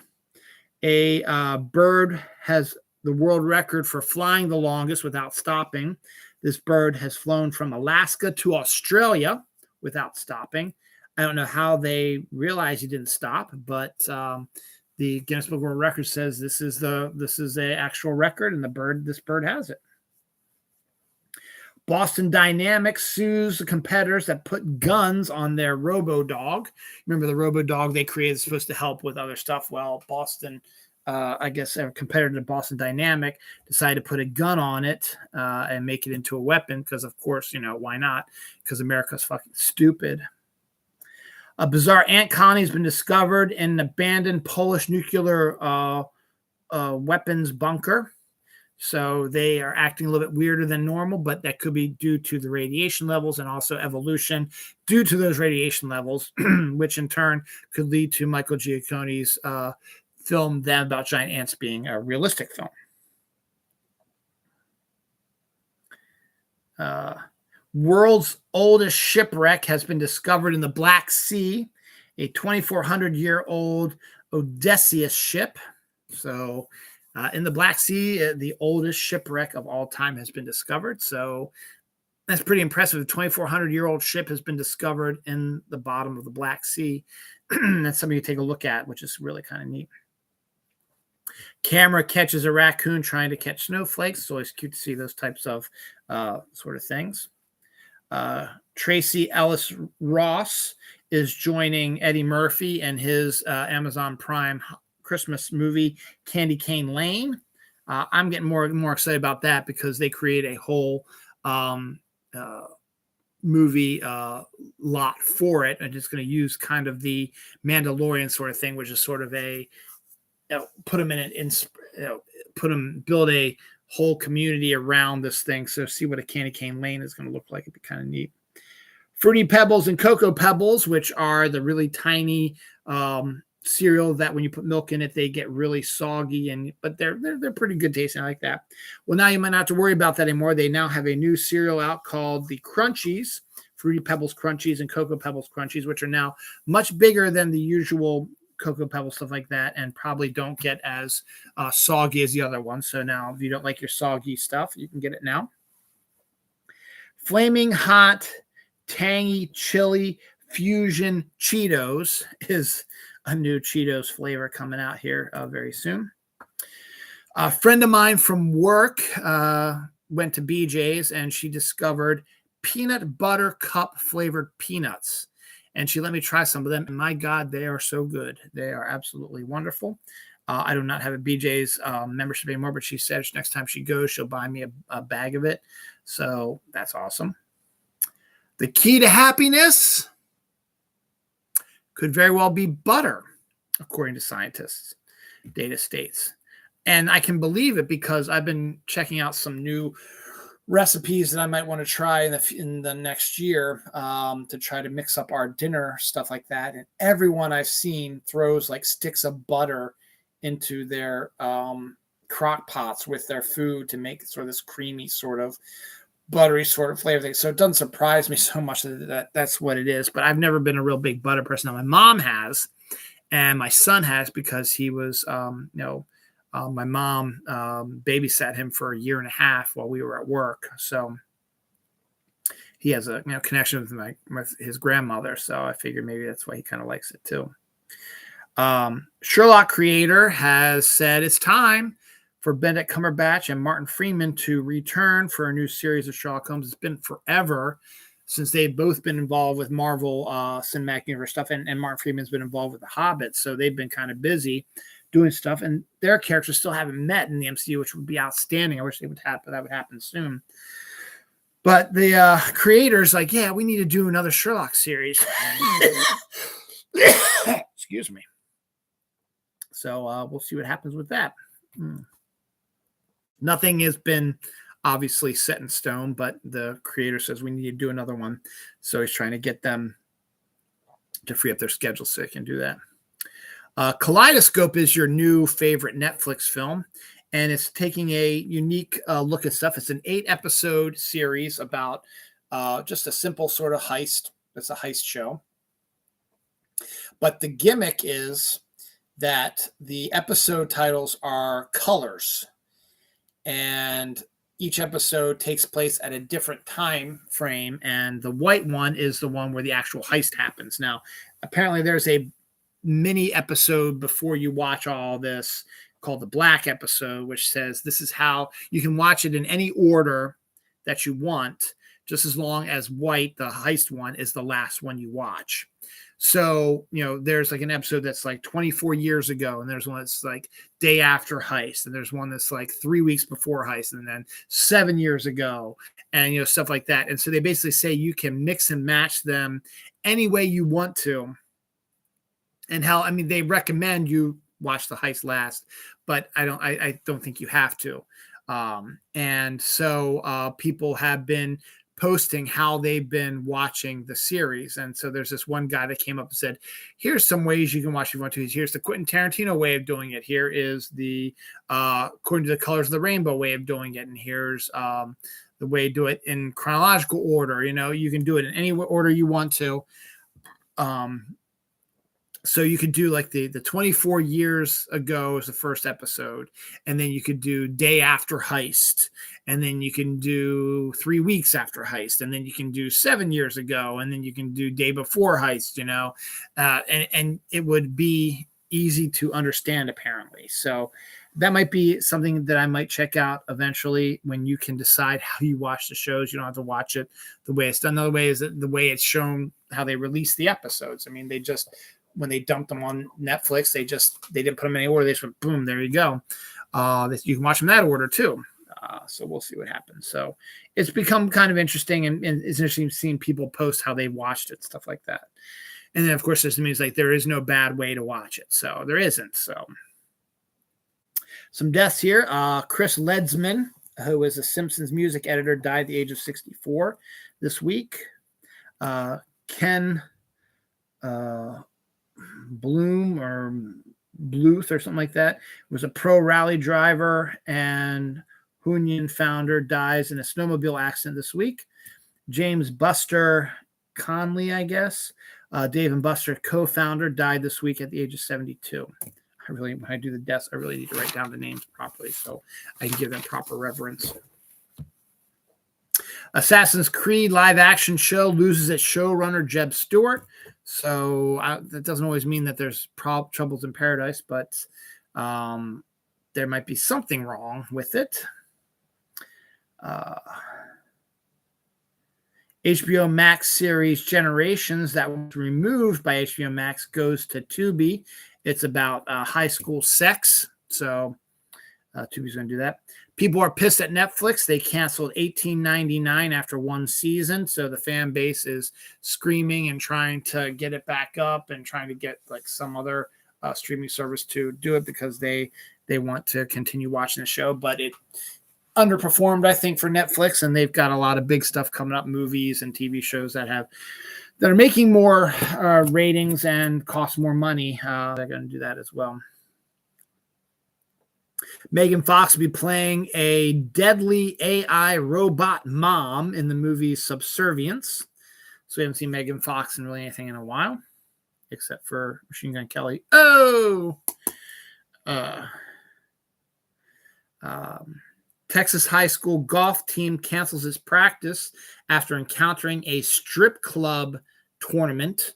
A bird has the world record for flying the longest without stopping. This bird has flown from Alaska to Australia without stopping. I don't know how they realized he didn't stop, but the Guinness Book of World Records says this is the actual record, and this bird has it. Boston Dynamics sues the competitors that put guns on their RoboDog. Remember the RoboDog they created is supposed to help with other stuff? Well, Boston, I guess a competitor to Boston Dynamic decided to put a gun on it and make it into a weapon because, of course, why not? Because America's fucking stupid. A bizarre ant colony has been discovered in an abandoned Polish nuclear weapons bunker. So they are acting a little bit weirder than normal, but that could be due to the radiation levels and also evolution due to those radiation levels, which in turn could lead to Michael Giaccone's film Them About Giant Ants being a realistic film. World's oldest shipwreck has been discovered in the Black Sea, a 2,400-year-old Odysseus ship. So in the Black Sea, the oldest shipwreck of all time has been discovered. So that's pretty impressive. A 2,400-year-old ship has been discovered in the bottom of the Black Sea. That's something you take a look at, which is really kind of neat. Camera catches a raccoon trying to catch snowflakes. It's always cute to see those types of sort of things. Tracy Ellis Ross is joining Eddie Murphy and his Amazon Prime Christmas movie Candy Cane Lane. I'm getting more excited about that because they create a whole movie lot for it, and it's going to use kind of the Mandalorian sort of thing, which is sort of a put them build a whole community around this thing. So see what a Candy Cane Lane is going to look like. It'd be kind of neat. Fruity Pebbles and Cocoa Pebbles, which are the really tiny cereal that when you put milk in it, they get really soggy, but they're pretty good tasting. I like that. Well, now you might not have to worry about that anymore. They now have a new cereal out called the Crunchies, Fruity Pebbles Crunchies and Cocoa Pebbles Crunchies, which are now much bigger than the usual Cocoa Pebbles, stuff like that, and probably don't get as soggy as the other ones. So now if you don't like your soggy stuff, you can get it now. Flaming hot tangy chili fusion Cheetos is a new Cheetos flavor coming out here very soon. A friend of mine from work went to BJ's and she discovered peanut butter cup flavored peanuts. And she let me try some of them. And my God, they are so good. They are absolutely wonderful. I do not have a BJ's membership anymore, but she said next time she goes, she'll buy me a bag of it. So that's awesome. The key to happiness could very well be butter, according to scientists, data states. And I can believe it because I've been checking out some new recipes that I might want to try in the next year to try to mix up our dinner, stuff like that. And everyone I've seen throws like sticks of butter into their crock pots with their food to make sort of this creamy sort of buttery sort of flavor thing. So it doesn't surprise me so much that that's what it is. But I've never been a real big butter person. Now my mom has, and my son has because he was, my mom babysat him for a year and a half while we were at work. So he has a connection with his grandmother. So I figured maybe that's why he kind of likes it too. Sherlock creator has said it's time for Benedict Cumberbatch and Martin Freeman to return for a new series of Sherlock Holmes. It's been forever since they've both been involved with Marvel Cinematic Universe stuff, and Martin Freeman's been involved with The Hobbit, so they've been kind of busy doing stuff, and their characters still haven't met in the MCU, which would be outstanding. I wish that would happen soon. But the creators like, yeah, we need to do another Sherlock series. Excuse me. So we'll see what happens with that. Nothing has been obviously set in stone, but the creator says we need to do another one. So he's trying to get them to free up their schedule so they can do that. Kaleidoscope is your new favorite Netflix film, and it's taking a unique look at stuff. It's an 8-episode series about just a simple sort of heist. It's a heist show. But the gimmick is that the episode titles are colors, and each episode takes place at a different time frame, and the white one is the one where the actual heist happens. Now, apparently there's a mini episode before you watch all this called the black episode, which says this is how you can watch it in any order that you want, just as long as white, the heist one, is the last one you watch. So, there's like an episode that's like 24 years ago, and there's one that's like day after heist, and there's one that's like 3 weeks before heist, and then 7 years ago, and, stuff like that. And so they basically say you can mix and match them any way you want to. And they recommend you watch the heist last, but I don't think you have to. And so people have been posting how they've been watching the series. And so there's this one guy that came up and said, here's some ways you can watch if you want to. Here's the Quentin Tarantino way of doing it. Here is the according to the colors of the rainbow way of doing it. And here's the way to do it in chronological order. You can do it in any order you want to. So you could do like the 24 years ago is the first episode, and then you could do day after heist, and then you can do 3 weeks after heist, and then you can do 7 years ago, and then you can do day before heist, and it would be easy to understand apparently. So that might be something that I might check out eventually when you can decide how you watch the shows. You don't have to watch it the way it's done. Another way is that the way it's shown, how they release the episodes. When they dumped them on Netflix, they didn't put them in any order. They just went, boom, there you go. You can watch them in that order too. So we'll see what happens. So it's become kind of interesting, and it's interesting seeing people post how they watched it, stuff like that. And then, of course, this means like there is no bad way to watch it. So there isn't. So some deaths here. Chris Ledsman, who is a Simpsons music editor, died at the age of 64 this week. Ken Bloom or Bluth or something like that was a pro rally driver and Hunyan founder, dies in a snowmobile accident this week. James Buster Conley, I guess, Dave and Buster co-founder, died this week at the age of 72. When I do the deaths, I really need to write down the names properly so I can give them proper reverence. Assassin's Creed live action show loses its showrunner Jeb Stewart. So that doesn't always mean that there's troubles in paradise, but there might be something wrong with it. HBO Max series Generations that was removed by HBO Max goes to Tubi. It's about high school sex. So Tubi's going to do that. People are pissed at Netflix. They canceled $18.99 after one season. So the fan base is screaming and trying to get it back up and trying to get like some other streaming service to do it because they want to continue watching the show. But it underperformed, I think, for Netflix, and they've got a lot of big stuff coming up, movies and TV shows that are making more ratings and cost more money. They're going to do that as well. Megan Fox will be playing a deadly AI robot mom in the movie Subservience. So we haven't seen Megan Fox in really anything in a while, except for Machine Gun Kelly. Texas high school golf team cancels its practice after encountering a strip club tournament.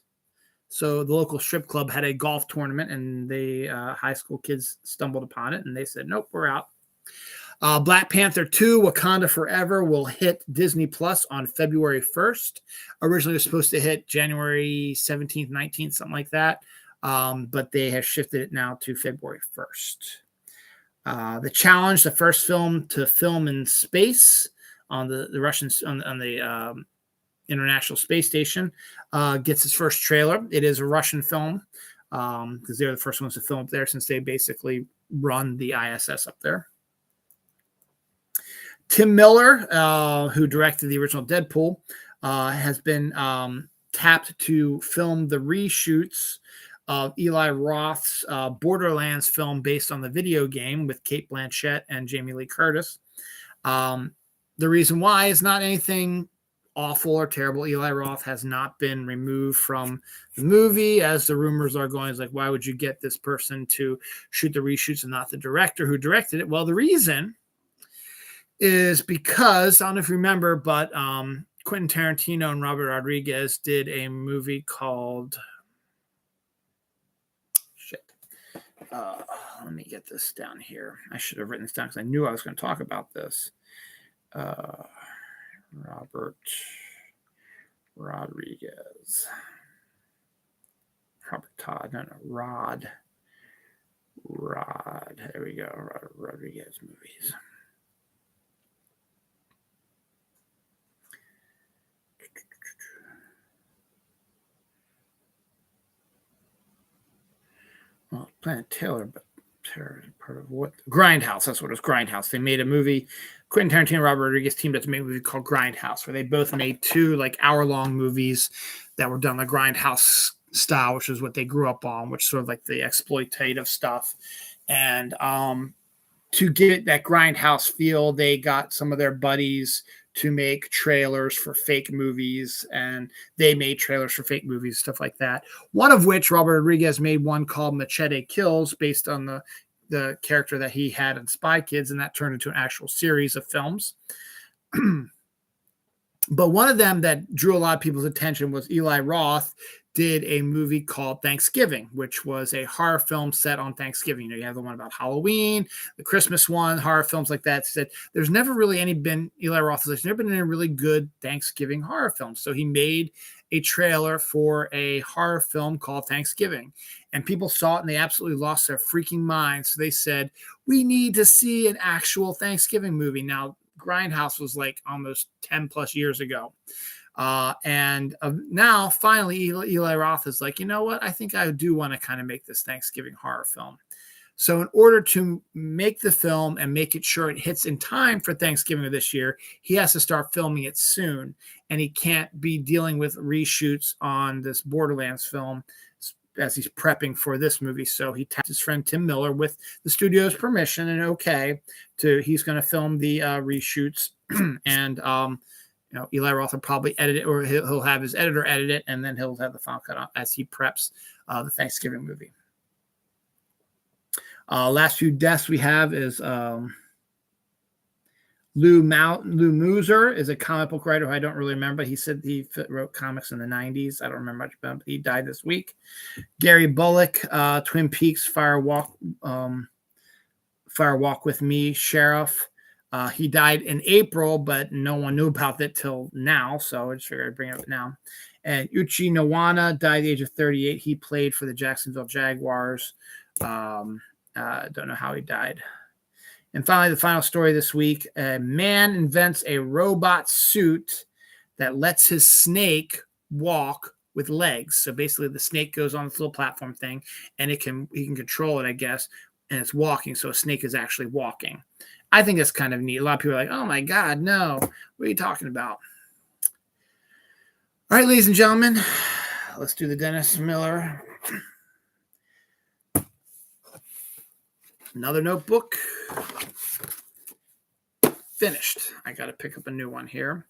So the local strip club had a golf tournament, and the high school kids stumbled upon it, and they said, nope, we're out. Black Panther 2, Wakanda Forever will hit Disney Plus on February 1st. Originally, it was supposed to hit January 17th, 19th, something like that. But they have shifted it now to February 1st. The Challenge, the first film to film in space on the Russians on the International Space Station, gets its first trailer. It is a Russian film because they're the first ones to film up there since they basically run the ISS up there. Tim Miller, who directed the original Deadpool, has been tapped to film the reshoots of Eli Roth's Borderlands film based on the video game with Cate Blanchett and Jamie Lee Curtis. The reason why is not anything awful or terrible. Eli Roth has not been removed from the movie, as the rumors are going. It's like, why would you get this person to shoot the reshoots and not the director who directed it? Well, the reason is because, I don't know if you remember, but Quentin Tarantino and Robert Rodriguez did a movie called let me get this down here. I should have written this down because I knew I was going to talk about this. Robert Rodriguez. Robert Todd. No, Rod. There we go. Rodriguez movies. Well, Planet Taylor, but part of what? Grindhouse. That's what it was. Grindhouse. They made a movie. Quentin Tarantino and Robert Rodriguez teamed up to make a movie called Grindhouse, where they both made two like hour-long movies that were done the Grindhouse style, which is what they grew up on, which is sort of like the exploitative stuff. And to get that Grindhouse feel, they got some of their buddies to make trailers for fake movies, and they made trailers for fake movies, stuff like that. One of which, Robert Rodriguez made one called Machete Kills, based on the character that he had in Spy Kids, and that turned into an actual series of films. But one of them that drew a lot of people's attention was Eli Roth did a movie called Thanksgiving, which was a horror film set on Thanksgiving. You know, you have the one about Halloween, the Christmas one, horror films like that. Said there's never really Eli Roth has never been any really good Thanksgiving horror film. So he made a trailer for a horror film called Thanksgiving, and people saw it and they absolutely lost their freaking minds. So they said, we need to see an actual Thanksgiving movie. Now, Grindhouse was like almost 10 plus years ago. And now finally Eli Roth is like, you know what? I think I do want to kind of make this Thanksgiving horror film. So in order to make the film and make it sure it hits in time for Thanksgiving of this year, he has to start filming it soon. And he can't be dealing with reshoots on this Borderlands film as he's prepping for this movie. So he tapped his friend Tim Miller with the studio's permission and he's going to film the reshoots. And Eli Roth will probably edit it, or he'll have his editor edit it, and then he'll have the final cut on as he preps the Thanksgiving movie. Last few deaths we have is Lou Mooser is a comic book writer who I don't really remember. He said he wrote comics in the 90s. I don't remember much about him, but he died this week. Gary Bullock, Twin Peaks, Fire Walk with Me, Sheriff. He died in April, but no one knew about it till now, so I just figured I'd bring it up now. And Uchi Nwana died at the age of 38. He played for the Jacksonville Jaguars. Don't know how he died. And finally, the final story this week, a man invents a robot suit that lets his snake walk with legs. So basically the snake goes on this little platform thing and he can control it, I guess, and it's walking. So a snake is actually walking. I think that's kind of neat. A lot of people are like, oh my God, no. What are you talking about? All right, ladies and gentlemen, let's do the Dennis Miller. Another notebook. Finished. I got to pick up a new one here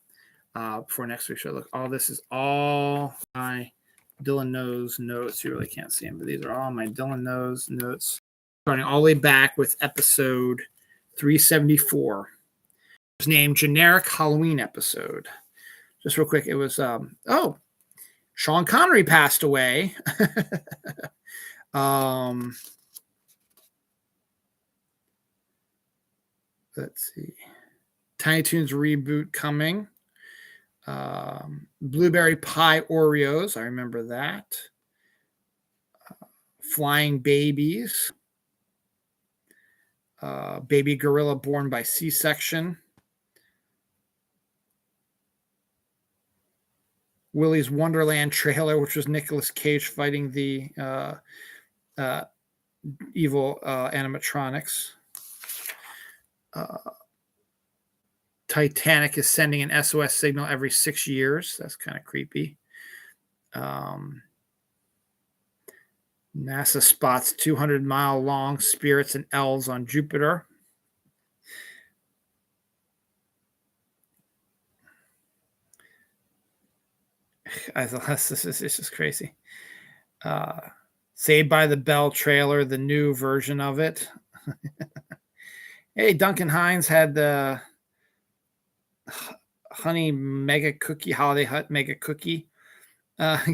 before next week's show. Look, this is all my Dylan Knows notes. You really can't see them, but these are all my Dylan Knows notes. Starting all the way back with episode 374. It was named Generic Halloween Episode. Just real quick, it was, Sean Connery passed away. Let's see. Tiny Toons reboot coming. Blueberry Pie Oreos. I remember that. Flying Babies. Baby Gorilla Born by C-Section. Willy's Wonderland trailer, which was Nicolas Cage fighting the evil animatronics. Titanic is sending an SOS signal every 6 years. That's kind of creepy. NASA spots 200-mile-long spirits and elves on Jupiter. I thought this is just crazy. Saved by the Bell trailer, the new version of it. Hey, Duncan Hines had the honey mega cookie, holiday hut mega cookie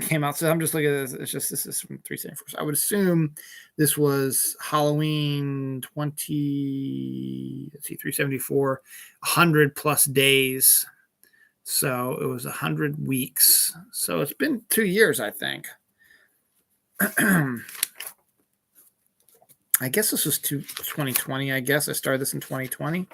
came out. So I'm just looking at this. This is from 374. So I would assume this was Halloween 374, 100 plus days. So it was 100 weeks. So it's been 2 years, I think. I guess this was 2020. I guess I started this in 2020.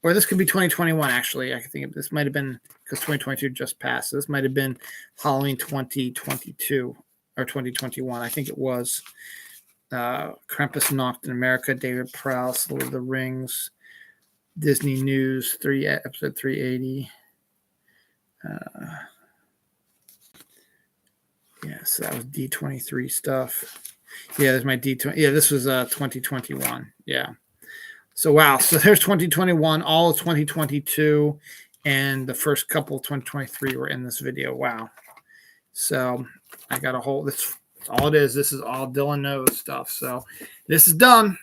Or this could be 2021, actually. I think this might have been because 2022 just passed. So this might have been Halloween 2022 or 2021. I think it was. Krampus Knocked in America, David Prowse, Lord of the Rings, Disney News, episode 380. So that was D23 stuff. Yeah, there's my D20. Yeah, this was 2021. Yeah. So, wow. So there's 2021, all of 2022, and the first couple of 2023 were in this video. Wow. So I got a whole, that's all it is. This is all Dylan Knows stuff. So this is done.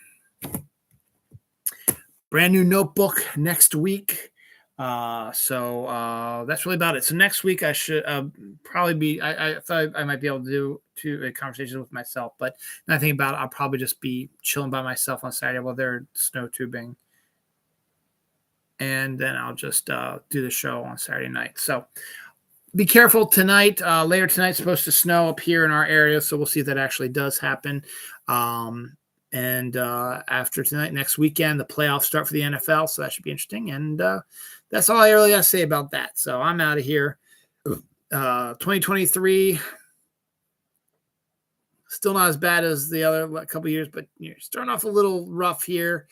Brand new notebook next week. So that's really about it. So next week I should probably be, I thought I might be able to do a conversation with myself, but now I think about it, I'll probably just be chilling by myself on Saturday while they're snow tubing. And then I'll just do the show on Saturday night. So be careful tonight. Later tonight's supposed to snow up here in our area. So we'll see if that actually does happen. And after tonight, next weekend, the playoffs start for the NFL. So that should be interesting. And that's all I really got to say about that. So I'm out of here. 2023, still not as bad as the other couple of years, but you're starting off a little rough here.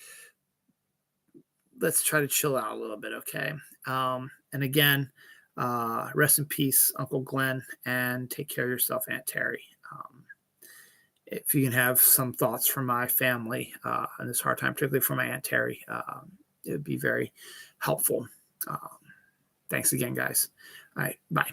Let's try to chill out a little bit, okay? And again, rest in peace, Uncle Glenn, and take care of yourself, Aunt Terry. If you can have some thoughts from my family in this hard time, particularly for my Aunt Terry, it would be very helpful. Thanks again, guys. All right, bye.